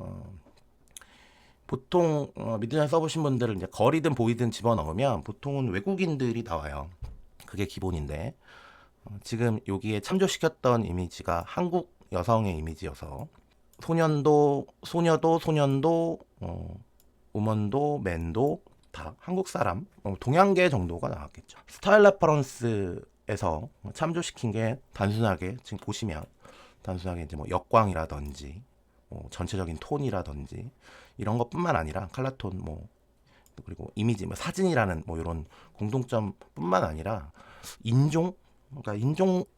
보통 미드저니 써보신 분들은 이제 걸이든 보이든 집어넣으면 보통은 외국인들이 나와요. 그게 기본인데 지금 여기에 참조시켰던 이미지가 한국 여성의 이미지여서 소녀도, 우먼도, 맨도 다 한국 사람, 동양계 정도가 나왔겠죠. 스타일 레퍼런스에서 참조시킨 게 단순하게 지금 보시면 단순하게 이제 뭐 역광이라든지 전체적인 톤이라든지 이런 것뿐만 아니라 칼라톤 그리고 이미지 사진이라는 이런 공통점뿐만 아니라 인종, 그러니까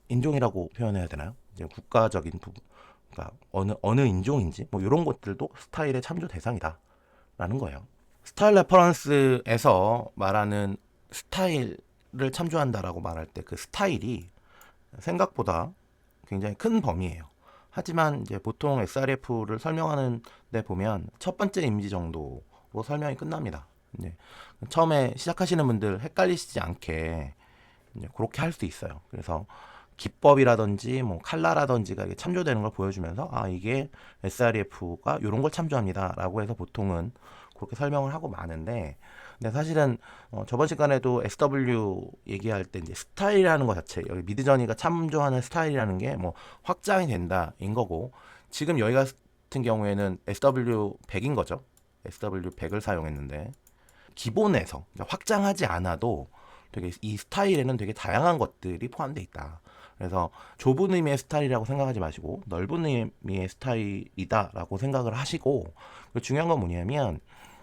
인종이라고 표현해야 되나요? 이제 국가적인 부분, 그러니까 어느 인종인지 이런 것들도 스타일의 참조 대상이다라는 거예요. 스타일 레퍼런스에서 말하는 스타일을 참조한다라고 말할 때 그 스타일이 생각보다 굉장히 큰 범위예요. 하지만 이제 보통 SRF를 설명하는 데 보면 첫 번째 이미지 정도로 설명이 끝납니다. 이제 처음에 시작하시는 분들 헷갈리시지 않게 이제 그렇게 할 수 있어요. 그래서 기법이라든지 칼라라든지가 참조되는 걸 보여주면서 이게 SRF가 이런 걸 참조합니다라고 해서 보통은 그렇게 설명을 하고 마는데, 근데 사실은 저번 시간에도 SW 얘기할 때 이제 스타일이라는 것 자체, 여기 미드저니가 참조하는 스타일이라는 게 확장이 된다인 거고, 지금 여기 같은 경우에는 SW100인 거죠. SW100을 사용했는데 기본에서 확장하지 않아도 되게 이 스타일에는 되게 다양한 것들이 포함되어 있다. 그래서 좁은 의미의 스타일이라고 생각하지 마시고 넓은 의미의 스타일이다라고 생각을 하시고, 중요한 건 뭐냐면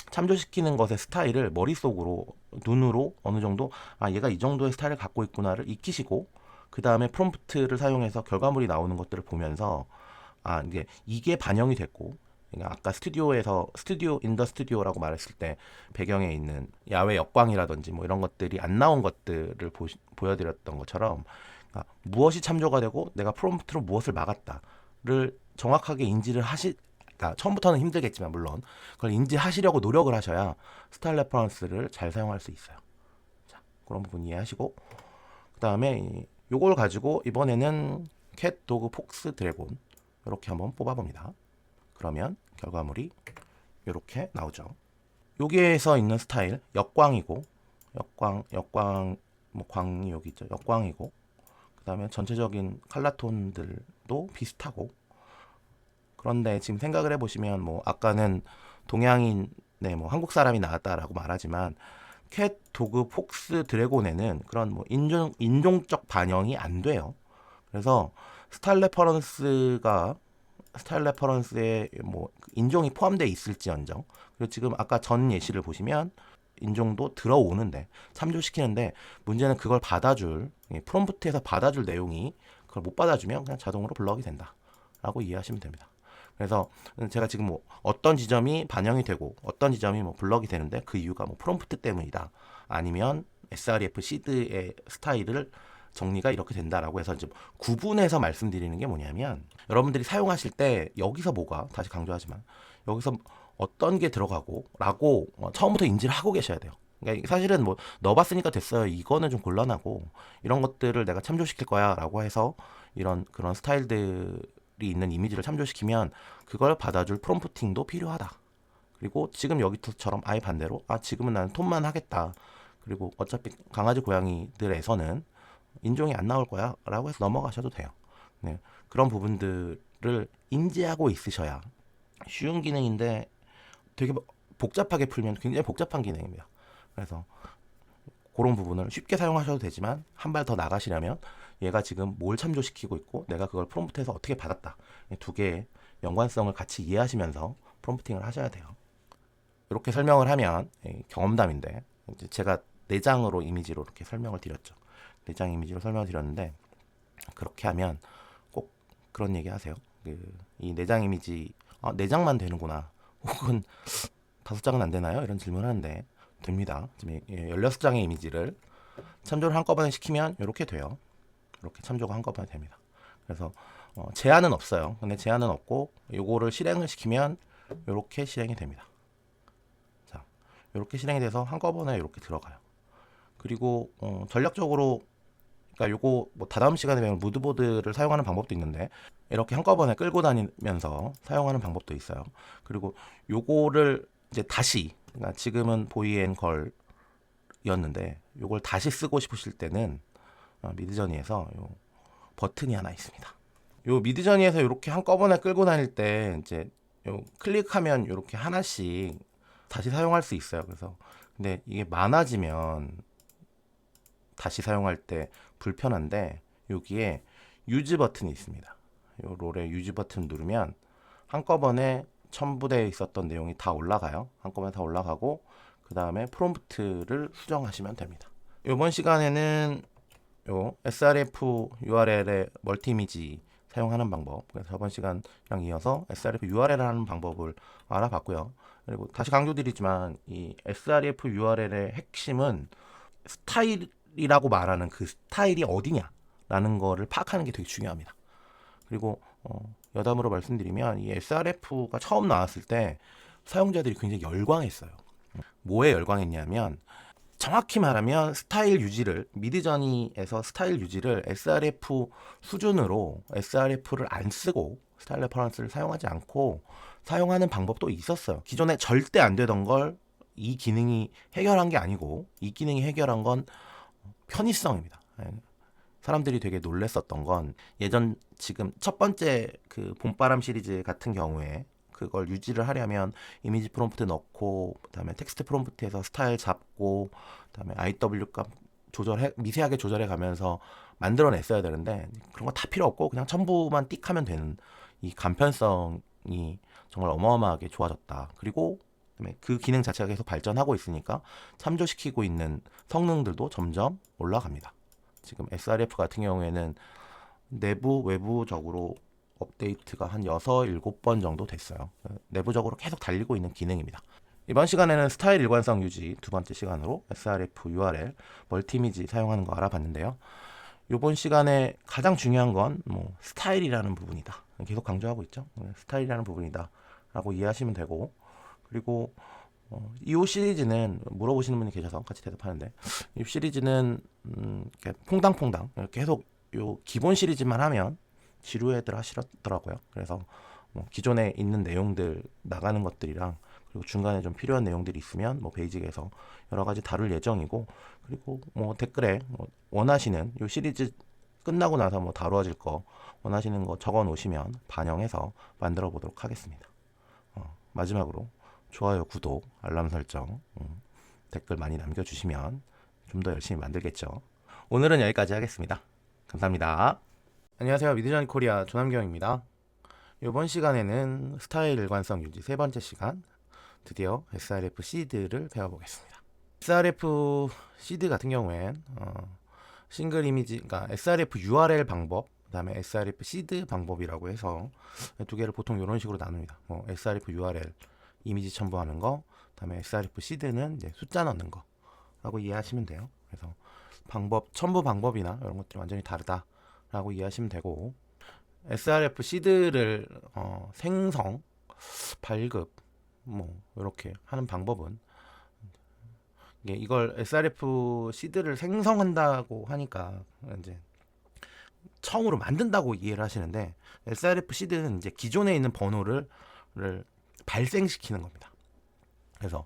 참조시키는 것의 스타일을 머릿속으로 눈으로 어느 정도 얘가 이 정도의 스타일을 갖고 있구나를 익히시고, 그 다음에 프롬프트를 사용해서 결과물이 나오는 것들을 보면서 이게 반영이 됐고, 그러니까 아까 스튜디오 인 더 스튜디오라고 말했을 때 배경에 있는 야외 역광이라든지 이런 것들이 안 나온 것들을 보여드렸던 것처럼, 그러니까 무엇이 참조가 되고 내가 프롬프트로 무엇을 막았다를 정확하게 인지를 그러니까 처음부터는 힘들겠지만 물론 그걸 인지하시려고 노력을 하셔야 스타일 레퍼런스를 잘 사용할 수 있어요. 자, 그런 부분 이해하시고, 그 다음에 요걸 가지고 이번에는 캣, 도그, 폭스, 드래곤 이렇게 한번 뽑아봅니다. 그러면 결과물이 이렇게 나오죠. 여기에서 있는 스타일 역광이고, 역광 광이 여기 있죠. 역광이고, 그 다음에 전체적인 칼라톤들도 비슷하고. 그런데 지금 생각을 해보시면 아까는 동양인, 한국 사람이 나왔다라고 말하지만 캣, 도그, 폭스, 드래곤에는 그런 인종적 반영이 안 돼요. 그래서 스타일 레퍼런스에 인종이 포함되어 있을지언정, 그리고 지금 아까 전 예시를 보시면 인종도 들어오는데 참조시키는데 문제는 그걸 프롬프트에서 받아줄 내용이 그걸 못 받아주면 그냥 자동으로 블럭이 된다라고 이해하시면 됩니다. 그래서 제가 지금 어떤 지점이 반영이 되고 어떤 지점이 블럭이 되는데 그 이유가 프롬프트 때문이다, 아니면 SRF 시드의 스타일을 정리가 이렇게 된다라고 해서 좀 구분해서 말씀드리는 게 뭐냐면, 여러분들이 사용하실 때 여기서 다시 강조하지만 여기서 어떤 게 들어가고 라고 처음부터 인지를 하고 계셔야 돼요. 그러니까 사실은 넣어봤으니까 됐어요, 이거는 좀 곤란하고, 이런 것들을 내가 참조시킬 거야 라고 해서 그런 스타일들이 있는 이미지를 참조시키면 그걸 받아줄 프롬프팅도 필요하다. 그리고 지금 여기서처럼 아예 반대로 지금은 나는 톤만 하겠다, 그리고 어차피 강아지 고양이들에서는 인종이 안 나올 거야 라고 해서 넘어가셔도 돼요. 네, 그런 부분들을 인지하고 있으셔야. 쉬운 기능인데 되게 복잡하게 풀면 굉장히 복잡한 기능입니다. 그래서 그런 부분을 쉽게 사용하셔도 되지만 한 발 더 나가시려면 얘가 지금 뭘 참조시키고 있고 내가 그걸 프롬프트에서 어떻게 받았다, 이 두 개의 연관성을 같이 이해하시면서 프롬프팅을 하셔야 돼요. 이렇게 설명을 하면 경험담인데, 이제 제가 내장으로 이미지로 이렇게 설명을 드렸죠. 내장 이미지로 설명을 드렸는데, 그렇게 하면 꼭 그런 얘기 하세요. 이 내장 이미지, 내장만 되는구나, 혹은 5장은 안 되나요? 이런 질문을 하는데 됩니다. 지금 16장의 이미지를 참조를 한꺼번에 시키면 이렇게 돼요. 이렇게 참조가 한꺼번에 됩니다. 그래서 제한은 없어요. 근데 제한은 없고 요거를 실행을 시키면 이렇게 실행이 됩니다. 자, 이렇게 실행이 돼서 한꺼번에 이렇게 들어가요. 그리고 전략적으로, 그러니까 요거 뭐 다다음 시간에 배울 무드보드를 사용하는 방법도 있는데 이렇게 한꺼번에 끌고 다니면서 사용하는 방법도 있어요. 그리고 요거를 이제 다시, 그러니까 지금은 보이 앤 걸이었는데 요걸 다시 쓰고 싶으실 때는 미드저니에서 요 버튼이 하나 있습니다. 요 미드저니에서 이렇게 한꺼번에 끌고 다닐 때 이제 요 클릭하면 이렇게 하나씩 다시 사용할 수 있어요. 그래서 근데 이게 많아지면 다시 사용할 때 불편한데, 여기에 유즈 버튼이 있습니다. 요 롤에 유즈 버튼 누르면 한꺼번에 첨부되어 있었던 내용이 다 올라가요. 한꺼번에 다 올라가고 그 다음에 프롬프트를 수정하시면 됩니다. 이번 시간에는 요 srf URL의 멀티 이미지 사용하는 방법, 그래서 저번 시간이랑 이어서 srf URL을 하는 방법을 알아봤고요. 그리고 다시 강조드리지만 이 srf URL의 핵심은 스타일이라고 말하는 그 스타일이 어디냐라는 거를 파악하는 게 되게 중요합니다. 그리고 여담으로 말씀드리면 이 srf가 처음 나왔을 때 사용자들이 굉장히 열광했어요. 뭐에 열광했냐면, 정확히 말하면 스타일 유지를, 미드저니에서 스타일 유지를 srf 수준으로 srf를 안 쓰고 스타일 레퍼런스를 사용하지 않고 사용하는 방법도 있었어요. 기존에 절대 안 되던 걸 이 기능이 해결한 게 아니고, 이 기능이 해결한 건 편의성입니다. 사람들이 되게 놀랬었던 건, 예전 지금 첫 번째 그 봄바람 시리즈 같은 경우에 그걸 유지를 하려면 이미지 프롬프트 넣고, 그다음에 텍스트 프롬프트에서 스타일 잡고, 그다음에 IW 값 미세하게 조절해 가면서 만들어냈어야 되는데, 그런 거 다 필요 없고 그냥 첨부만 띡 하면 되는 이 간편성이 정말 어마어마하게 좋아졌다. 그리고 그다음에 그 기능 자체가 계속 발전하고 있으니까 참조시키고 있는 성능들도 점점 올라갑니다. 지금 srf 같은 경우에는 내부 외부적으로 업데이트가 한 6, 7번 정도 됐어요. 내부적으로 계속 달리고 있는 기능입니다. 이번 시간에는 스타일 일관성 유지 두 번째 시간으로 srf URL 멀티 이미지 사용하는 거 알아봤는데요. 이번 시간에 가장 중요한 건 스타일이라는 부분이다. 계속 강조하고 있죠. 스타일이라는 부분이다 라고 이해하시면 되고, 그리고 이 시리즈는 물어보시는 분이 계셔서 같이 대답하는데, 이 시리즈는 이렇게 퐁당퐁당 계속 요 기본 시리즈만 하면 지루해들 하시더라고요. 그래서 기존에 있는 내용들 나가는 것들이랑, 그리고 중간에 좀 필요한 내용들이 있으면 베이직에서 여러 가지 다룰 예정이고, 그리고 댓글에 원하시는 요 시리즈 끝나고 나서 다루어질 거 원하시는 거 적어 놓으시면 반영해서 만들어 보도록 하겠습니다. 마지막으로 좋아요, 구독, 알람 설정, 댓글 많이 남겨주시면 좀 더 열심히 만들겠죠. 오늘은 여기까지 하겠습니다. 감사합니다. 안녕하세요. 미드저니 코리아 조남경입니다. 이번 시간에는 스타일 일관성 유지 세 번째 시간, 드디어 srf 시드를 배워보겠습니다. srf 시드 같은 경우엔 싱글 이미지, 그러니까 srf URL 방법, 그 다음에 srf 시드 방법이라고 해서 두 개를 보통 이런 식으로 나눕니다. srf URL 이미지 첨부하는 거, 그 다음에 srf 시드는 이제 숫자 넣는 거 라고 이해하시면 돼요. 그래서 첨부 방법이나 이런 것들이 완전히 다르다라고 이해하시면 되고, srf 시드를 생성, 발급 이렇게 하는 방법은, 이걸 srf 시드를 생성한다고 하니까 이제 처음으로 만든다고 이해를 하시는데, srf 시드는 이제 기존에 있는 번호를 발생시키는 겁니다. 그래서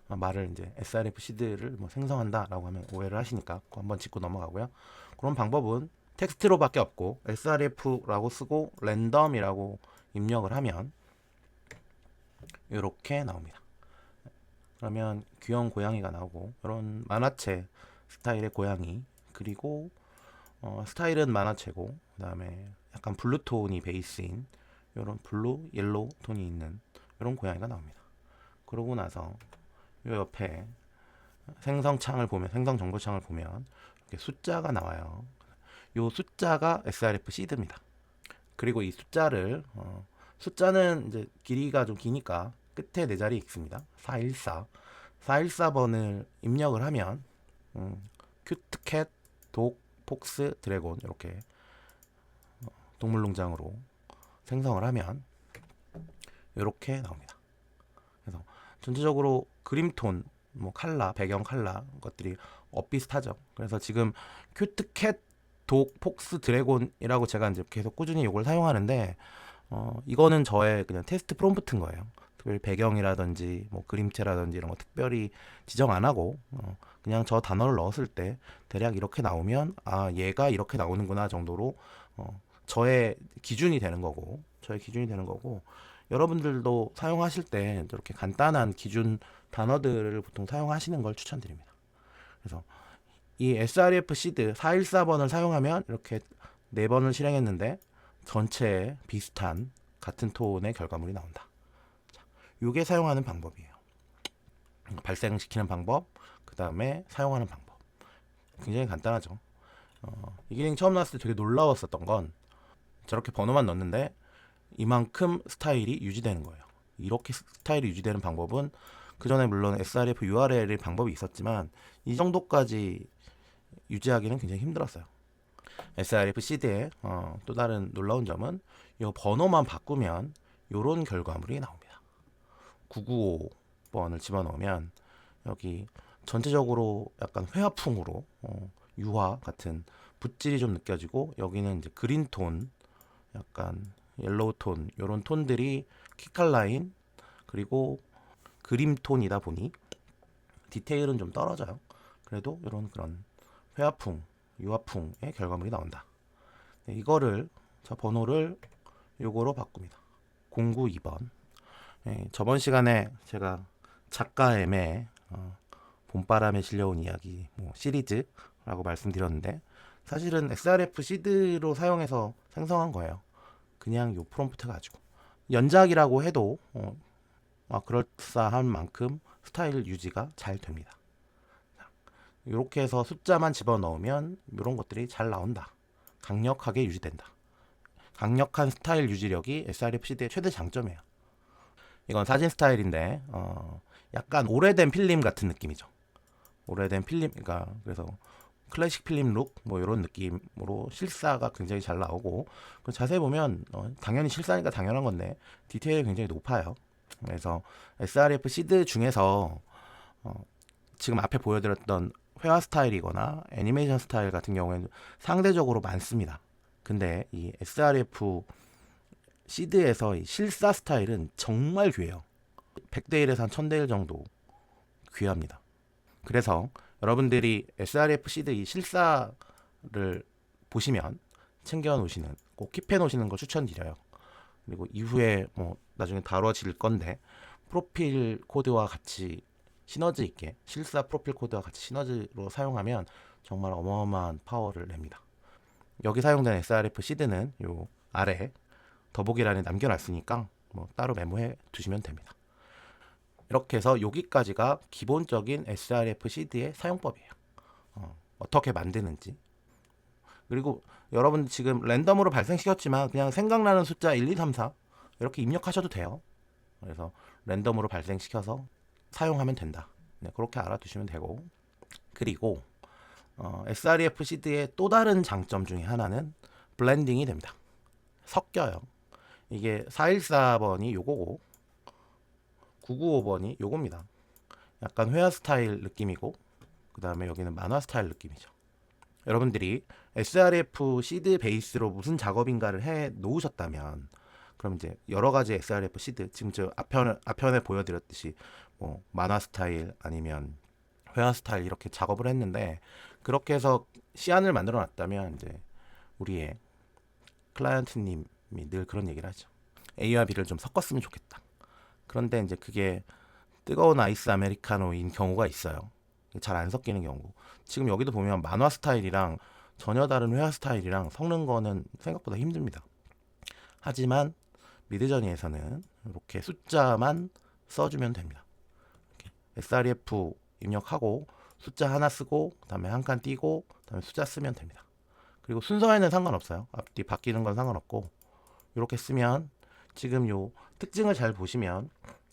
말을 이제 srf 시드를 생성한다라고 하면 오해를 하시니까 그거 한번 짚고 넘어가고요. 그런 방법은 텍스트로밖에 없고, srf라고 쓰고 랜덤이라고 입력을 하면 이렇게 나옵니다. 그러면 귀여운 고양이가 나오고, 이런 만화책 스타일의 고양이, 그리고 스타일은 만화체고, 그 다음에 약간 블루톤이 베이스인 이런 블루, 옐로우 톤이 있는 이런 고양이가 나옵니다. 그러고 나서 이 옆에 생성창을 보면, 생성 정보창을 보면 이렇게 숫자가 나와요. 이 숫자가 srf 시드입니다. 그리고 이 숫자를 숫자는 이제 길이가 좀 기니까 끝에 네 자리 있습니다. 414. 414번을 입력을 하면 큐트캣, 독, 폭스, 드래곤 이렇게 동물농장으로 생성을 하면 이렇게 나옵니다. 그래서 전체적으로 그림톤, 뭐 컬러, 배경 컬러 것들이 비슷하죠. 그래서 지금 큐트캣, 독, 폭스, 드래곤이라고 제가 이제 계속 꾸준히 이걸 사용하는데 이거는 저의 그냥 테스트 프롬프트인 거예요. 특별히 배경이라든지 뭐 그림체라든지 이런 거 특별히 지정 안 하고 그냥 저 단어를 넣었을 때 대략 이렇게 나오면 아 얘가 이렇게 나오는구나 정도로 저의 기준이 되는 거고 여러분들도 사용하실 때 이렇게 간단한 기준 단어들을 보통 사용하시는 걸 추천드립니다. 그래서 이 srf 시드 414번을 사용하면 이렇게 4번을 실행했는데 전체에 비슷한 같은 톤의 결과물이 나온다. 자, 이게 사용하는 방법이에요. 발생시키는 방법, 그 다음에 사용하는 방법. 굉장히 간단하죠. 이 기능 처음 나왔을 때 되게 놀라웠었던 건 저렇게 번호만 넣는데 이만큼 스타일이 유지되는 거예요. 이렇게 스타일이 유지되는 방법은 그 전에 물론 srf url의 방법이 있었지만 이 정도까지 유지하기는 굉장히 힘들었어요. srf 시드의 또 다른 놀라운 점은 이 번호만 바꾸면 이런 결과물이 나옵니다. 995번을 집어넣으면 여기 전체적으로 약간 회화풍으로 유화 같은 붓질이 좀 느껴지고 여기는 이제 그린톤, 약간 옐로우 톤 이런 톤들이 키칼 라인 그리고 그림 톤이다 보니 디테일은 좀 떨어져요. 그래도 이런 그런 회화풍, 유화풍의 결과물이 나온다. 네, 이거를 저 번호를 요거로 바꿉니다. 092번. 네, 저번 시간에 제가 작가 M의 봄바람에 실려온 이야기 뭐 시리즈라고 말씀드렸는데 사실은 srf 시드로 사용해서 생성한 거예요. 그냥 요 프롬프트 가지고 연작이라고 해도 그럴싸한 만큼 스타일 유지가 잘 됩니다. 이렇게 해서 숫자만 집어넣으면 이런 것들이 잘 나온다. 강력하게 유지된다. 강력한 스타일 유지력이 srf 시드의 최대 장점이에요. 이건 사진 스타일인데 약간 오래된 필름 같은 느낌이죠. 오래된 필름, 그러니까 그래서 클래식 필름 룩 뭐 이런 느낌으로 실사가 굉장히 잘 나오고 자세히 보면 당연히 실사니까 당연한 건데 디테일이 굉장히 높아요. 그래서 srf 시드 중에서 지금 앞에 보여드렸던 회화 스타일이거나 애니메이션 스타일 같은 경우에는 상대적으로 많습니다. 근데 이 srf 시드에서 이 실사 스타일은 정말 귀해요. 100대 1에서 한 1000대 1 정도 귀합니다. 그래서 여러분들이 srf 시드 이 실사를 보시면 챙겨 놓으시는, 꼭 킵해 놓으시는 걸 추천드려요. 그리고 이후에 뭐 나중에 다뤄질 건데 프로필 코드와 같이 시너지 있게 실사 프로필 코드와 같이 시너지로 사용하면 정말 어마어마한 파워를 냅니다. 여기 사용된 srf 시드는 요 아래 더보기란에 남겨놨으니까 뭐 따로 메모해 두시면 됩니다. 이렇게 해서 여기까지가 기본적인 srf 시드의 사용법이에요. 어떻게 만드는지. 그리고 여러분 지금 랜덤으로 발생시켰지만 그냥 생각나는 숫자 1, 2, 3, 4 이렇게 입력하셔도 돼요. 그래서 랜덤으로 발생시켜서 사용하면 된다. 네, 그렇게 알아두시면 되고. 그리고 srf 시드의 또 다른 장점 중에 하나는 블렌딩이 됩니다. 섞여요. 이게 414번이 요거고 995번이 요겁니다. 약간 회화 스타일 느낌이고 그 다음에 여기는 만화 스타일 느낌이죠. 여러분들이 srf 시드 베이스로 무슨 작업인가를 해 놓으셨다면 그럼 이제 여러 가지 srf 시드 지금 저 앞편에 보여드렸듯이 뭐 만화 스타일 아니면 회화 스타일 이렇게 작업을 했는데 그렇게 해서 시안을 만들어 놨다면 이제 우리의 클라이언트님이 늘 그런 얘기를 하죠. A와 B를 좀 섞었으면 좋겠다. 그런데 이제 그게 뜨거운 아이스 아메리카노인 경우가 있어요. 잘 안 섞이는 경우. 지금 여기도 보면 만화 스타일이랑 전혀 다른 회화 스타일이랑 섞는 거는 생각보다 힘듭니다. 하지만 미드저니에서는 이렇게 숫자만 써주면 됩니다. 이렇게 sref 입력하고 숫자 하나 쓰고 그다음에 한 칸 띄고 그다음에 숫자 쓰면 됩니다. 그리고 순서에는 상관없어요. 앞뒤 바뀌는 건 상관없고 이렇게 쓰면 지금 요 특징을 잘 보시면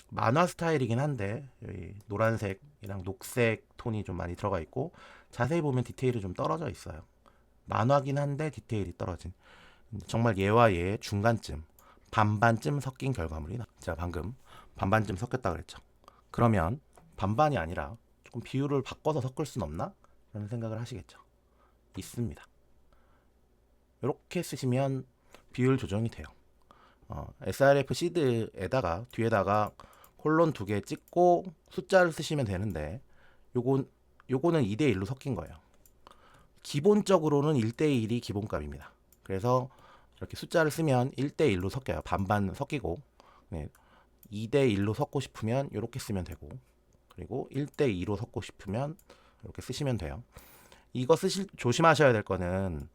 만화 스타일이긴 한데 여기 노란색이랑 녹색 톤이 좀 많이 들어가 있고 자세히 보면 디테일이 좀 떨어져 있어요. 만화긴 한데 디테일이 떨어진 정말 얘와 얘의 중간쯤 반반쯤 섞인 결과물이 제가 방금 반반쯤 섞였다 그랬죠. 그러면 반반이 아니라 조금 비율을 바꿔서 섞을 순 없나? 라는 생각을 하시겠죠. 있습니다. 이렇게 쓰시면 비율 조정이 돼요. srf 시드에다가 뒤에다가 콜론 2개 찍고 숫자를 쓰시면 되는데 요거는 2대1로 섞인 거예요. 기본적으로는 1대1이 기본값입니다. 그래서 이렇게 숫자를 쓰면 1대1로 섞여요. 반반 섞이고 2대1로 섞고 싶으면 이렇게 쓰면 되고 그리고 1대2로 섞고 싶으면 이렇게 쓰시면 돼요. 이거 조심하셔야 될 거는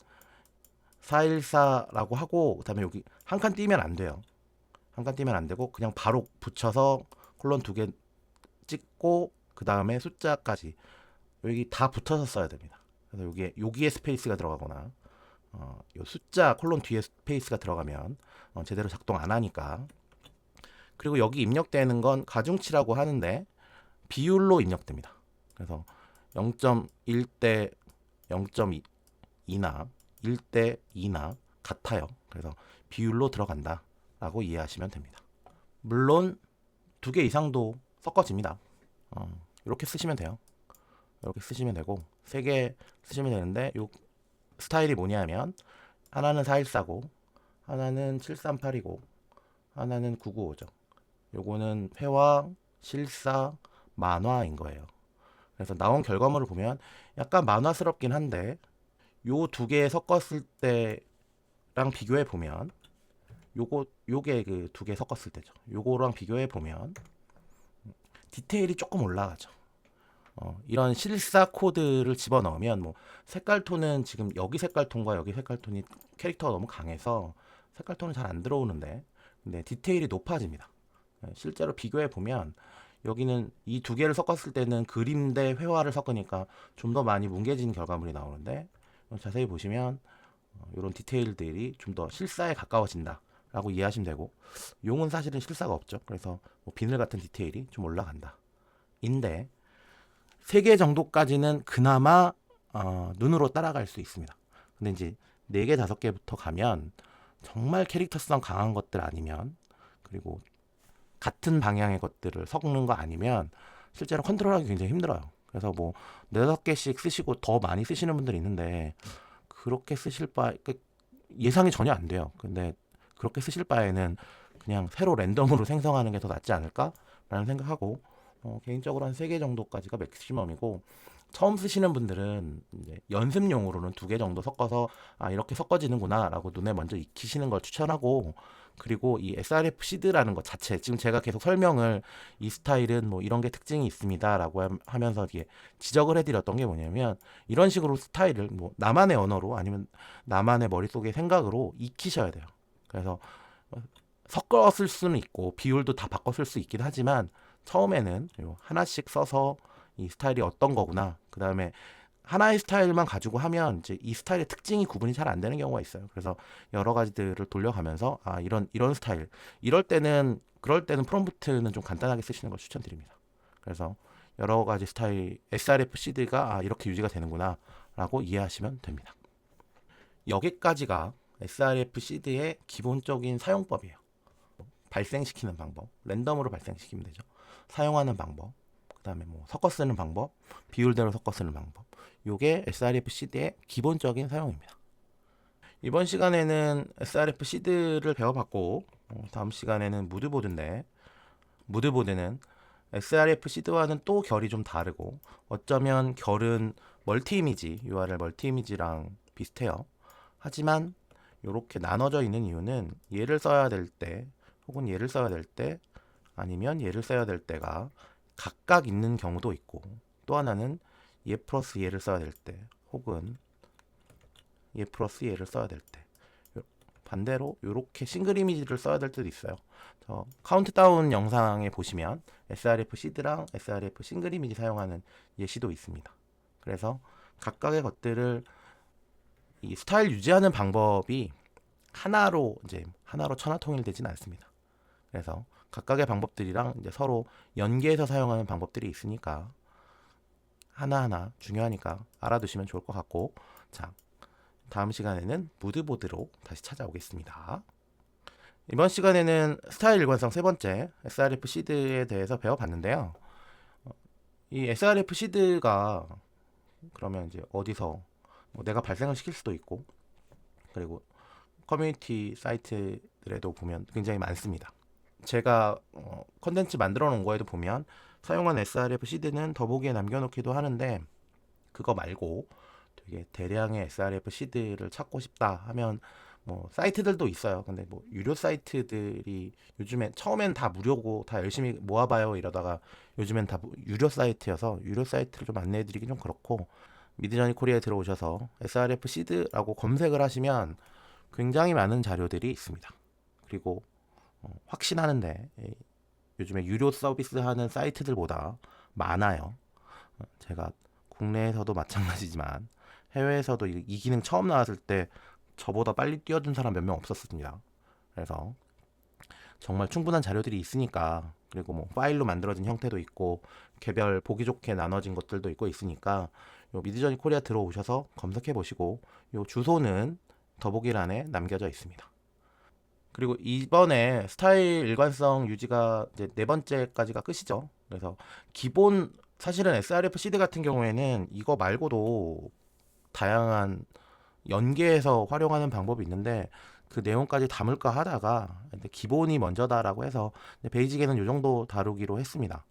414라고 하고 그다음에 여기 한 칸 띄면 안 돼요. 한 칸 띄면 안 되고 그냥 바로 붙여서 콜론 2개 찍고 그 다음에 숫자까지 여기 다 붙어서 써야 됩니다. 그래서 여기에 스페이스가 들어가거나 요 숫자 콜론 뒤에 스페이스가 들어가면 제대로 작동 안 하니까. 그리고 여기 입력되는 건 가중치라고 하는데 비율로 입력됩니다. 그래서 0.1대 0.2나 1대 2나 같아요. 그래서 비율로 들어간다 라고 이해하시면 됩니다. 물론 2개 이상도 섞어집니다. 이렇게 쓰시면 돼요. 이렇게 쓰시면 되고 3개 쓰시면 되는데 요 스타일이 뭐냐면 하나는 414고 하나는 738이고 하나는 995죠. 요거는 회화, 실사, 만화인 거예요. 그래서 나온 결과물을 보면 약간 만화스럽긴 한데 요 2개 섞었을 때랑 비교해 보면 요게 그 2개 섞었을 때죠. 요거랑 비교해 보면 디테일이 조금 올라가죠. 이런 실사 코드를 집어넣으면 뭐 색깔 톤은 지금 여기 색깔 톤과 여기 색깔 톤이 캐릭터가 너무 강해서 색깔 톤은 잘 안 들어오는데 근데 디테일이 높아집니다. 실제로 비교해 보면 여기는 이 2개를 섞었을 때는 그림 대 회화를 섞으니까 좀 더 많이 뭉개진 결과물이 나오는데 자세히 보시면 이런 디테일들이 좀 더 실사에 가까워진다 라고 이해하시면 되고 용은 사실은 실사가 없죠. 그래서 뭐 비늘 같은 디테일이 좀 올라간다 인데 3개 정도까지는 그나마 눈으로 따라갈 수 있습니다. 근데 이제 4개 5개부터 가면 정말 캐릭터성 강한 것들 아니면 그리고 같은 방향의 것들을 섞는 거 아니면 실제로 컨트롤하기 굉장히 힘들어요. 그래서 뭐 4-5개씩 쓰시고 더 많이 쓰시는 분들이 있는데 그렇게 쓰실 예상이 전혀 안 돼요. 근데 그렇게 쓰실 바에는 그냥 새로 랜덤으로 생성하는 게 더 낫지 않을까라는 생각하고 개인적으로 한 3개 정도까지가 맥시멈이고 처음 쓰시는 분들은 이제 연습용으로는 2개 정도 섞어서 이렇게 섞어지는구나 라고 눈에 먼저 익히시는 걸 추천하고 그리고 이 srf 시드라는 것 자체 지금 제가 계속 설명을 이 스타일은 뭐 이런 게 특징이 있습니다 라고 하면서 이게 지적을 해드렸던 게 뭐냐면 이런 식으로 스타일을 뭐 나만의 언어로 아니면 나만의 머릿속의 생각으로 익히셔야 돼요. 그래서 섞어 쓸 수는 있고 비율도 다 바꿔 쓸 수 있긴 하지만 처음에는 하나씩 써서 이 스타일이 어떤 거구나. 그 다음에 하나의 스타일만 가지고 하면 이제 이 스타일의 특징이 구분이 잘 안 되는 경우가 있어요. 그래서 여러 가지들을 돌려가면서 이런 스타일. 그럴 때는 프롬프트는 좀 간단하게 쓰시는 걸 추천드립니다. 그래서 여러 가지 스타일 srf 시드가 이렇게 유지가 되는구나라고 이해하시면 됩니다. 여기까지가 srf 시드의 기본적인 사용법이에요. 발생시키는 방법, 랜덤으로 발생시키면 되죠. 사용하는 방법, 그 다음에 뭐 섞어 쓰는 방법, 비율대로 섞어 쓰는 방법. 요게 srf 시드의 기본적인 사용입니다. 이번 시간에는 srf 시드를 배워봤고 다음 시간에는 무드보드인데 무드보드는 srf 시드와는 또 결이 좀 다르고 어쩌면 결은 멀티 이미지, URL 멀티 이미지랑 비슷해요. 하지만 이렇게 나눠져 있는 이유는 얘를 써야 될 때 혹은 얘를 써야 될 때 아니면 얘를 써야 될 때가 각각 있는 경우도 있고 또 하나는 얘 플러스 얘를 써야 될 때, 혹은 얘 플러스 얘를 써야 될 때, 반대로 이렇게 싱글 이미지를 써야 될 때도 있어요. 저 카운트다운 영상에 보시면 srf 시드랑 srf 싱글 이미지 사용하는 예시도 있습니다. 그래서 각각의 것들을 이 스타일 유지하는 방법이 하나로 천하통일되진 않습니다. 그래서 각각의 방법들이랑 이제 서로 연계해서 사용하는 방법들이 있으니까 하나하나 중요하니까 알아두시면 좋을 것 같고, 자, 다음 시간에는 무드보드로 다시 찾아오겠습니다. 이번 시간에는 스타일 일관성 세 번째 srf 시드에 대해서 배워봤는데요. 이 srf 시드가 그러면 이제 어디서 뭐 내가 발생을 시킬 수도 있고, 그리고 커뮤니티 사이트들에도 보면 굉장히 많습니다. 제가 컨텐츠 만들어 놓은 거에도 보면 사용한 srf 시드는 더보기에 남겨놓기도 하는데, 그거 말고 되게 대량의 srf 시드를 찾고 싶다 하면 뭐 사이트들도 있어요. 근데 뭐 유료 사이트들이 요즘에 처음엔 다 무료고 다 열심히 모아봐요 이러다가 요즘엔 다 유료 사이트여서 유료 사이트를 좀 안내해드리기 좀 그렇고, 미드저니 코리아에 들어오셔서 srf 시드라고 검색을 하시면 굉장히 많은 자료들이 있습니다. 그리고 확신하는데 요즘에 유료 서비스 하는 사이트들보다 많아요. 제가 국내에서도 마찬가지지만 해외에서도 이 기능 처음 나왔을 때 저보다 빨리 뛰어든 사람 몇 명 없었습니다. 그래서 정말 충분한 자료들이 있으니까, 그리고 뭐 파일로 만들어진 형태도 있고 개별 보기 좋게 나눠진 것들도 있고 있으니까 요 미드저니 코리아 들어오셔서 검색해 보시고, 요 주소는 더보기란에 남겨져 있습니다. 그리고 이번에 스타일 일관성 유지가 이제 네 번째까지가 끝이죠. 그래서 기본 사실은 srf 시드 같은 경우에는 이거 말고도 다양한 연계해서 활용하는 방법이 있는데 그 내용까지 담을까 하다가 기본이 먼저다라고 해서 베이직에는 이 정도 다루기로 했습니다.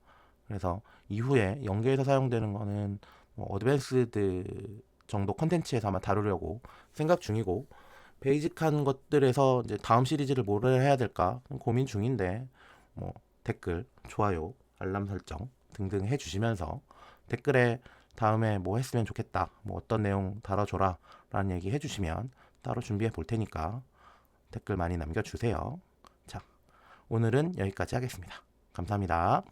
그래서 이후에 연계해서 사용되는 거는 뭐 어드밴스드 정도 컨텐츠에서 아마 다루려고 생각 중이고, 베이직한 것들에서 이제 다음 시리즈를 뭐를 해야 될까 고민 중인데, 뭐 댓글, 좋아요, 알람 설정 등등 해주시면서 댓글에 다음에 뭐 했으면 좋겠다, 뭐 어떤 내용 다뤄줘라 라는 얘기 해주시면 따로 준비해 볼 테니까 댓글 많이 남겨주세요. 자, 오늘은 여기까지 하겠습니다. 감사합니다.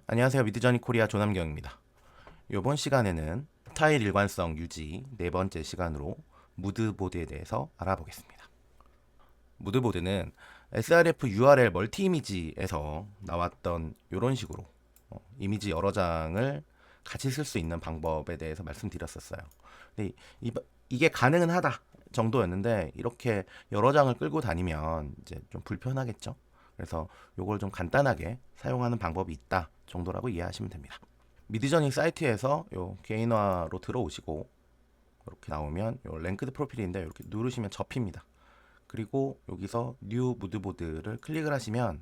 안녕하세요. 미드저니 코리아 조남경입니다. 이번 시간에는 스타일 일관성 유지 네 번째 시간으로 무드보드에 대해서 알아보겠습니다. 무드보드는 srf URL 멀티 이미지에서 나왔던 이런 식으로 이미지 여러 장을 같이 쓸 수 있는 방법에 대해서 말씀드렸었어요. 근데 이게 가능은 하다 정도였는데, 이렇게 여러 장을 끌고 다니면 이제 좀 불편하겠죠. 그래서 이걸 좀 간단하게 사용하는 방법이 있다 정도라고 이해하시면 됩니다. 미드저니 사이트에서 요 개인화로 들어오시고 이렇게 나오면 요 랭크드 프로필인데 이렇게 누르시면 접힙니다. 그리고 여기서 뉴 무드보드를 클릭을 하시면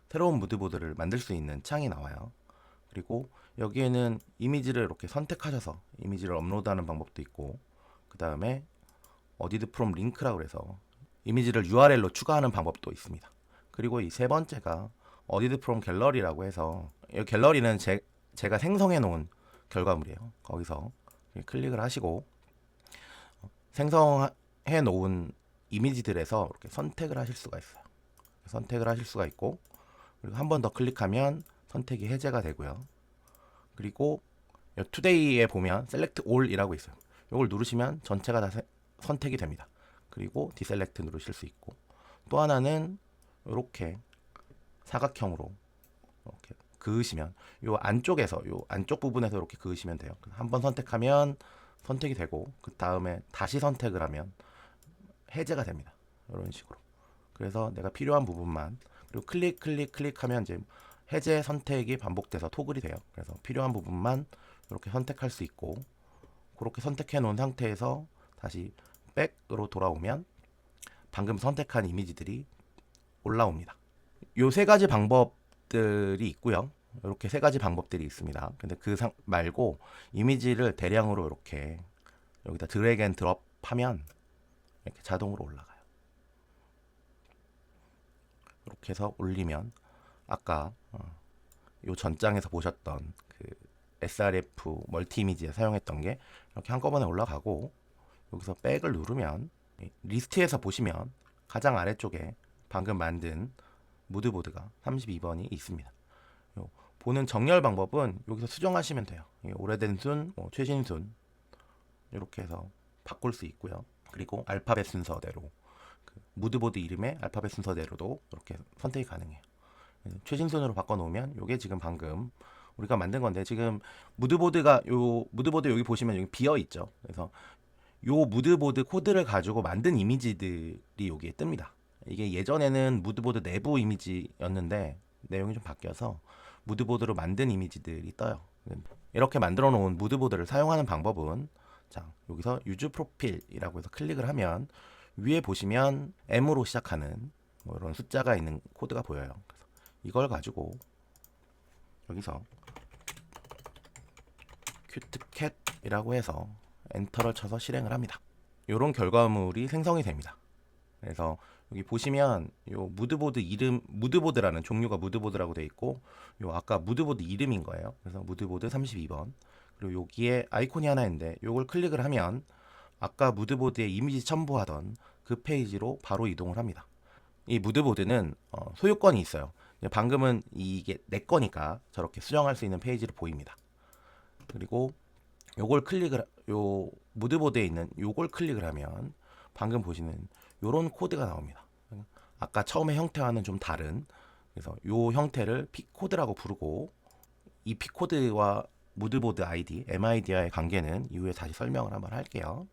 새로운 무드보드를 만들 수 있는 창이 나와요. 그리고 여기에는 이미지를 이렇게 선택하셔서 이미지를 업로드하는 방법도 있고, 그 다음에 어디드 프롬 링크라고 해서 이미지를 URL로 추가하는 방법도 있습니다. 그리고 이 세 번째가 어디드 프롬 갤러리라고 해서, 이 갤러리는 제가 생성해 놓은 결과물이에요. 거기서 클릭을 하시고 생성해 놓은 이미지들에서 이렇게 선택을 하실 수가 있어요. 선택을 하실 수가 있고, 그리고 한 번 더 클릭하면 선택이 해제가 되고요. 그리고 투데이에 보면 셀렉트 올이라고 있어요. 이걸 누르시면 전체가 다 선택이 됩니다. 그리고 디셀렉트 누르실 수 있고, 또 하나는 이렇게 사각형으로 이렇게 그으시면 요 안쪽에서 요 안쪽 부분에서 이렇게 그으시면 돼요. 한번 선택하면 선택이 되고, 그 다음에 다시 선택을 하면 해제가 됩니다. 이런 식으로. 그래서 내가 필요한 부분만, 그리고 클릭하면 이제 해제 선택이 반복돼서 토글이 돼요. 그래서 필요한 부분만 이렇게 선택할 수 있고, 그렇게 선택해 놓은 상태에서 다시 백으로 돌아오면 방금 선택한 이미지들이 올라옵니다. 요 세 가지 방법들이 있고요. 이렇게 세 가지 방법들이 있습니다. 근데 말고 이미지를 대량으로 이렇게 여기다 드래그 앤 드롭 하면 이렇게 자동으로 올라가요. 이렇게 해서 올리면 아까 요 전장에서 보셨던 그 srf 멀티 이미지에 사용했던 게 이렇게 한꺼번에 올라가고, 여기서 백을 누르면 리스트에서 보시면 가장 아래쪽에 방금 만든 무드보드가 32번이 있습니다. 보는 정렬 방법은 여기서 수정하시면 돼요. 오래된 순, 최신 순 이렇게 해서 바꿀 수 있고요. 그리고 알파벳 순서대로 무드보드 이름의 알파벳 순서대로도 이렇게 선택이 가능해요. 최신 순으로 바꿔놓으면 이게 지금 방금 우리가 만든 건데, 지금 무드보드가 무드보드 여기 보시면 여기 비어 있죠. 그래서 요 무드보드 코드를 가지고 만든 이미지들이 여기에 뜹니다. 이게 예전에는 무드보드 내부 이미지였는데 내용이 좀 바뀌어서 무드보드로 만든 이미지들이 떠요. 이렇게 만들어 놓은 무드보드를 사용하는 방법은, 자, 여기서 유즈 프로필이라고 해서 클릭을 하면 위에 보시면 M으로 시작하는 이런 숫자가 있는 코드가 보여요. 그래서 이걸 가지고 여기서 큐트캣이라고 해서 엔터를 쳐서 실행을 합니다. 이런 결과물이 생성이 됩니다. 그래서 여기 보시면 요 무드보드 이름, 무드보드라는 종류가 무드보드라고 되어 있고, 요 아까 무드보드 이름인 거예요. 그래서 무드보드 32번. 그리고 여기에 아이콘이 하나 있는데 요걸 클릭을 하면 아까 무드보드에 이미지 첨부하던 그 페이지로 바로 이동을 합니다. 이 무드보드는 소유권이 있어요. 방금은 이게 내 거니까 저렇게 수정할 수 있는 페이지로 보입니다. 그리고 요걸 클릭을, 요 무드보드에 있는 요걸 클릭을 하면 방금 보시는 요런 코드가 나옵니다. 아까 처음의 형태와는 좀 다른, 그래서 요 형태를 P코드라고 부르고, 이 P코드와 무드보드 아이디, MID와의 관계는 이후에 다시 설명을 한번 할게요.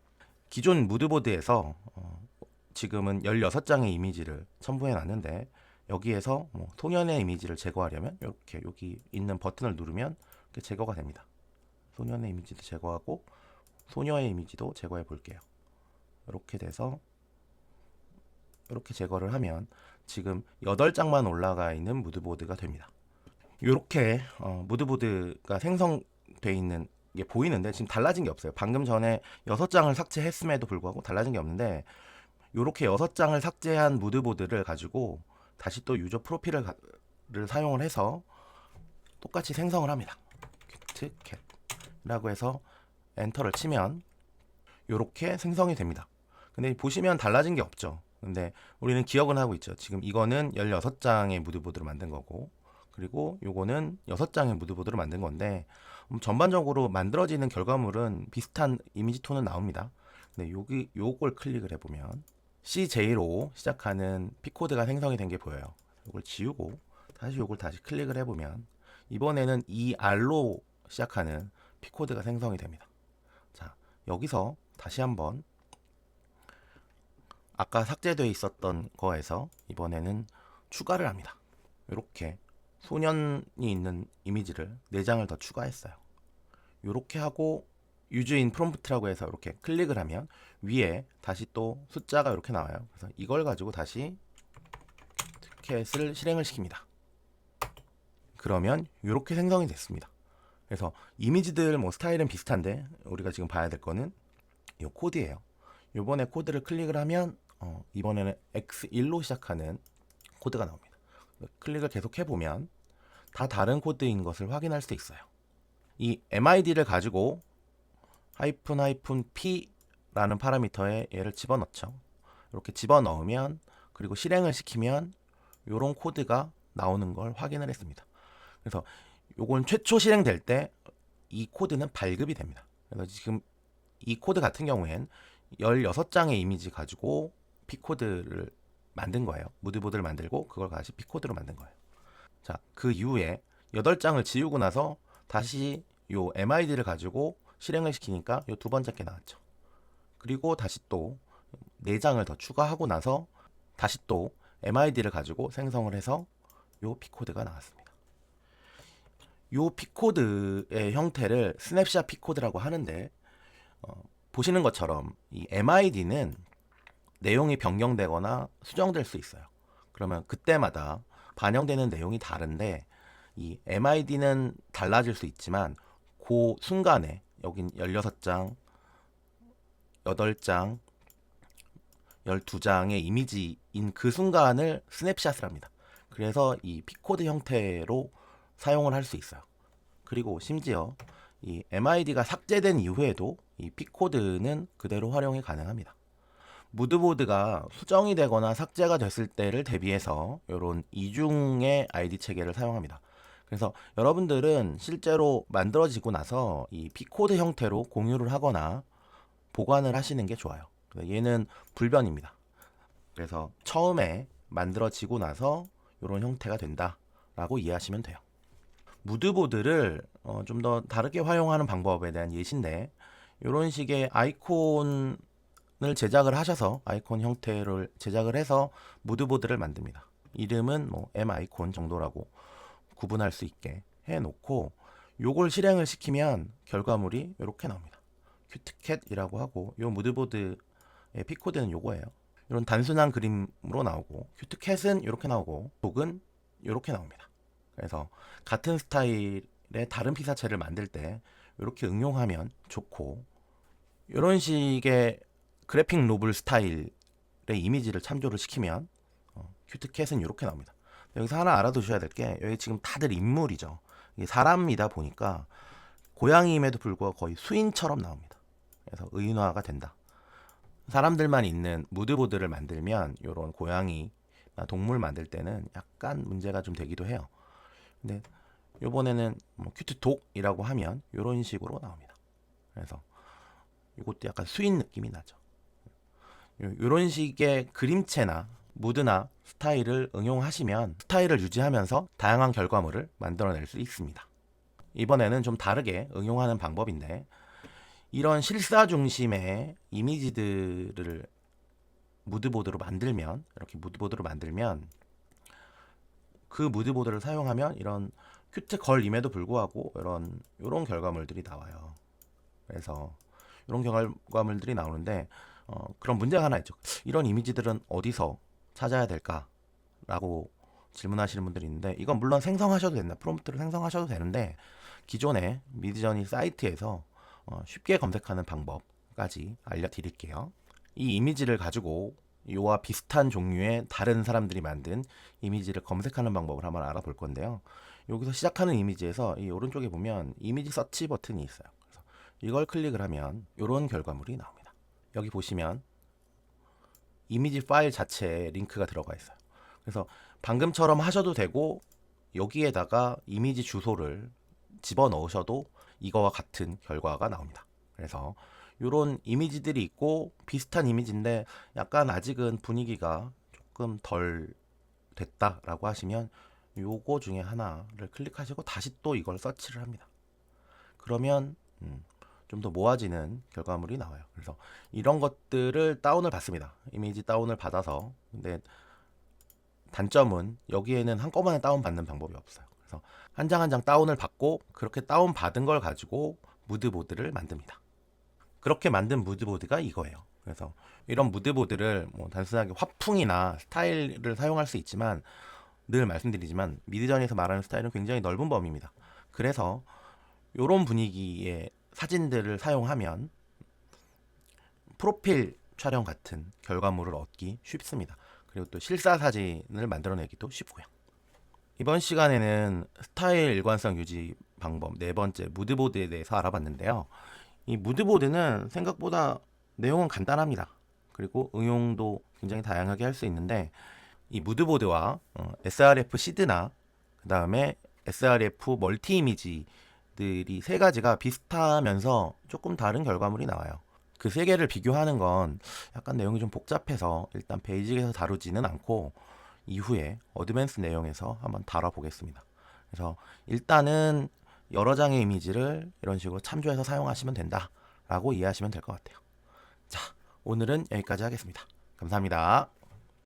기존 무드보드에서 지금은 16장의 이미지를 첨부해 놨는데, 여기에서 소년의 이미지를 제거하려면 이렇게 여기 있는 버튼을 누르면 이렇게 제거가 됩니다. 소년의 이미지도 제거하고 소녀의 이미지도 제거해 볼게요. 이렇게 돼서 이렇게 제거를 하면 지금 8장만 올라가 있는 무드보드가 됩니다. 이렇게 무드보드가 생성되어 있는 게 보이는데 지금 달라진 게 없어요. 방금 전에 6장을 삭제했음에도 불구하고 달라진 게 없는데, 이렇게 6장을 삭제한 무드보드를 가지고 다시 또 유저 프로필을 사용을 해서 똑같이 생성을 합니다. 큐트캣이라고 해서 엔터를 치면 이렇게 생성이 됩니다. 근데 보시면 달라진 게 없죠. 근데 우리는 기억은 하고 있죠. 지금 이거는 16장의 무드보드를 만든 거고, 그리고 요거는 6장의 무드보드를 만든 건데, 전반적으로 만들어지는 결과물은 비슷한 이미지 톤은 나옵니다. 근데 여기 요걸 클릭을 해보면 CJ로 시작하는 P코드가 생성이 된 게 보여요. 이걸 지우고 다시 요걸 다시 클릭을 해보면 이번에는 ER로 시작하는 P코드가 생성이 됩니다. 자, 여기서 다시 한번 아까 삭제되어 있었던 거에서 이번에는 추가를 합니다. 이렇게 소년이 있는 이미지를 4장을 더 추가했어요. 이렇게 하고 유즈인 프롬프트라고 해서 이렇게 클릭을 하면 위에 다시 또 숫자가 이렇게 나와요. 그래서 이걸 가지고 다시 티켓을 실행을 시킵니다. 그러면 이렇게 생성이 됐습니다. 그래서 이미지들 스타일은 비슷한데 우리가 지금 봐야 될 거는 이 코드예요. 이번에 코드를 클릭을 하면 이번에는 X1로 시작하는 코드가 나옵니다. 클릭을 계속 해보면 다 다른 코드인 것을 확인할 수 있어요. 이 MID를 가지고 -P라는 파라미터에 얘를 집어넣죠. 이렇게 집어넣으면, 그리고 실행을 시키면 이런 코드가 나오는 걸 확인을 했습니다. 그래서 요건 최초 실행될 때 이 코드는 발급이 됩니다. 그래서 지금 이 코드 같은 경우엔 16장의 이미지 가지고 P코드를 만든 거예요. 무드보드를 만들고 그걸 다시 P코드로 만든 거예요. 자, 그 이후에 8장을 지우고 나서 다시 요 MID를 가지고 실행을 시키니까 요 두 번째 게 나왔죠. 그리고 다시 또 4장을 더 추가하고 나서 다시 또 MID를 가지고 생성을 해서 요 P코드가 나왔습니다. 요 P코드의 형태를 스냅샷 P코드라고 하는데, 보시는 것처럼 이 MID는 내용이 변경되거나 수정될 수 있어요. 그러면 그때마다 반영되는 내용이 다른데, 이 MID는 달라질 수 있지만 그 순간에 여긴 16장, 8장, 12장의 이미지인 그 순간을 스냅샷을 합니다. 그래서 이 P코드 형태로 사용을 할 수 있어요. 그리고 심지어 이 MID가 삭제된 이후에도 이 P코드는 그대로 활용이 가능합니다. 무드보드가 수정이 되거나 삭제가 됐을 때를 대비해서 이런 이중의 ID 체계를 사용합니다. 그래서 여러분들은 실제로 만들어지고 나서 이 P코드 형태로 공유를 하거나 보관을 하시는 게 좋아요. 얘는 불변입니다. 그래서 처음에 만들어지고 나서 이런 형태가 된다라고 이해하시면 돼요. 무드보드를 좀 더 다르게 활용하는 방법에 대한 예시인데, 이런 식의 아이콘을 제작을 하셔서 아이콘 형태를 제작을 해서 무드보드를 만듭니다. 이름은 뭐 M 아이콘 정도라고 구분할 수 있게 해놓고 요걸 실행을 시키면 결과물이 이렇게 나옵니다. 큐트캣이라고 하고, 요 무드보드의 P코드는 요거예요. 이런 단순한 그림으로 나오고, 큐트캣은 이렇게 나오고, 독은 이렇게 나옵니다. 그래서 같은 스타일의 다른 피사체를 만들 때 이렇게 응용하면 좋고, 이런 식의 그래픽 노블 스타일의 이미지를 참조를 시키면 큐트캣은 이렇게 나옵니다. 여기서 하나 알아두셔야 될 게, 여기 지금 다들 인물이죠. 이게 사람이다 보니까 고양이임에도 불구하고 거의 수인처럼 나옵니다. 그래서 의인화가 된다. 사람들만 있는 무드보드를 만들면 이런 고양이나 동물 만들 때는 약간 문제가 좀 되기도 해요. 근데 이번에는 뭐 큐트독이라고 하면 이런 식으로 나옵니다. 그래서 이것도 약간 수인 느낌이 나죠. 이런 식의 그림체나 무드나 스타일을 응용하시면 스타일을 유지하면서 다양한 결과물을 만들어낼 수 있습니다. 이번에는 좀 다르게 응용하는 방법인데, 이런 실사 중심의 이미지들을 무드보드로 만들면, 이렇게 무드보드로 만들면 그 무드보드를 사용하면 이런 큐트 걸임에도 불구하고 이런 결과물들이 나와요. 그래서 이런 결과물들이 나오는데 그런 문제가 하나 있죠. 이런 이미지들은 어디서 찾아야 될까라고 질문하시는 분들이 있는데, 이건 물론 생성하셔도 된다. 프롬프트를 생성하셔도 되는데, 기존의 미드저니 사이트에서 쉽게 검색하는 방법까지 알려드릴게요. 이 이미지를 가지고 이와 비슷한 종류의 다른 사람들이 만든 이미지를 검색하는 방법을 한번 알아볼 건데요. 여기서 시작하는 이미지에서 이 오른쪽에 보면 이미지 서치 버튼이 있어요. 그래서 이걸 클릭을 하면 이런 결과물이 나옵니다. 여기 보시면 이미지 파일 자체에 링크가 들어가 있어요. 그래서 방금처럼 하셔도 되고, 여기에다가 이미지 주소를 집어넣으셔도 이거와 같은 결과가 나옵니다. 그래서 이런 이미지들이 있고, 비슷한 이미지인데 약간 아직은 분위기가 조금 덜 됐다라고 하시면 요거 중에 하나를 클릭하시고 다시 또 이걸 서치를 합니다. 그러면 좀 더 모아지는 결과물이 나와요. 그래서 이런 것들을 다운을 받습니다. 이미지 다운을 받아서. 근데 단점은 여기에는 한꺼번에 다운 받는 방법이 없어요. 그래서 한 장 한 장 다운을 받고, 그렇게 다운 받은 걸 가지고 무드보드를 만듭니다. 그렇게 만든 무드보드가 이거예요. 그래서 이런 무드보드를 뭐 단순하게 화풍이나 스타일을 사용할 수 있지만, 늘 말씀드리지만 미드저니에서 말하는 스타일은 굉장히 넓은 범위입니다. 그래서 이런 분위기의 사진들을 사용하면 프로필 촬영 같은 결과물을 얻기 쉽습니다. 그리고 또 실사 사진을 만들어내기도 쉽고요. 이번 시간에는 스타일 일관성 유지 방법 네 번째 무드보드에 대해서 알아봤는데요. 이 무드보드는 생각보다 내용은 간단합니다. 그리고 응용도 굉장히 다양하게 할 수 있는데, 이 무드보드와 srf 시드나 그 다음에 srf 멀티 이미지들이 세 가지가 비슷하면서 조금 다른 결과물이 나와요. 그 세 개를 비교하는 건 약간 내용이 좀 복잡해서 일단 베이직에서 다루지는 않고 이후에 어드밴스 내용에서 한번 다뤄보겠습니다. 그래서 일단은 여러 장의 이미지를 이런 식으로 참조해서 사용하시면 된다라고 이해하시면 될 것 같아요. 자, 오늘은 여기까지 하겠습니다. 감사합니다.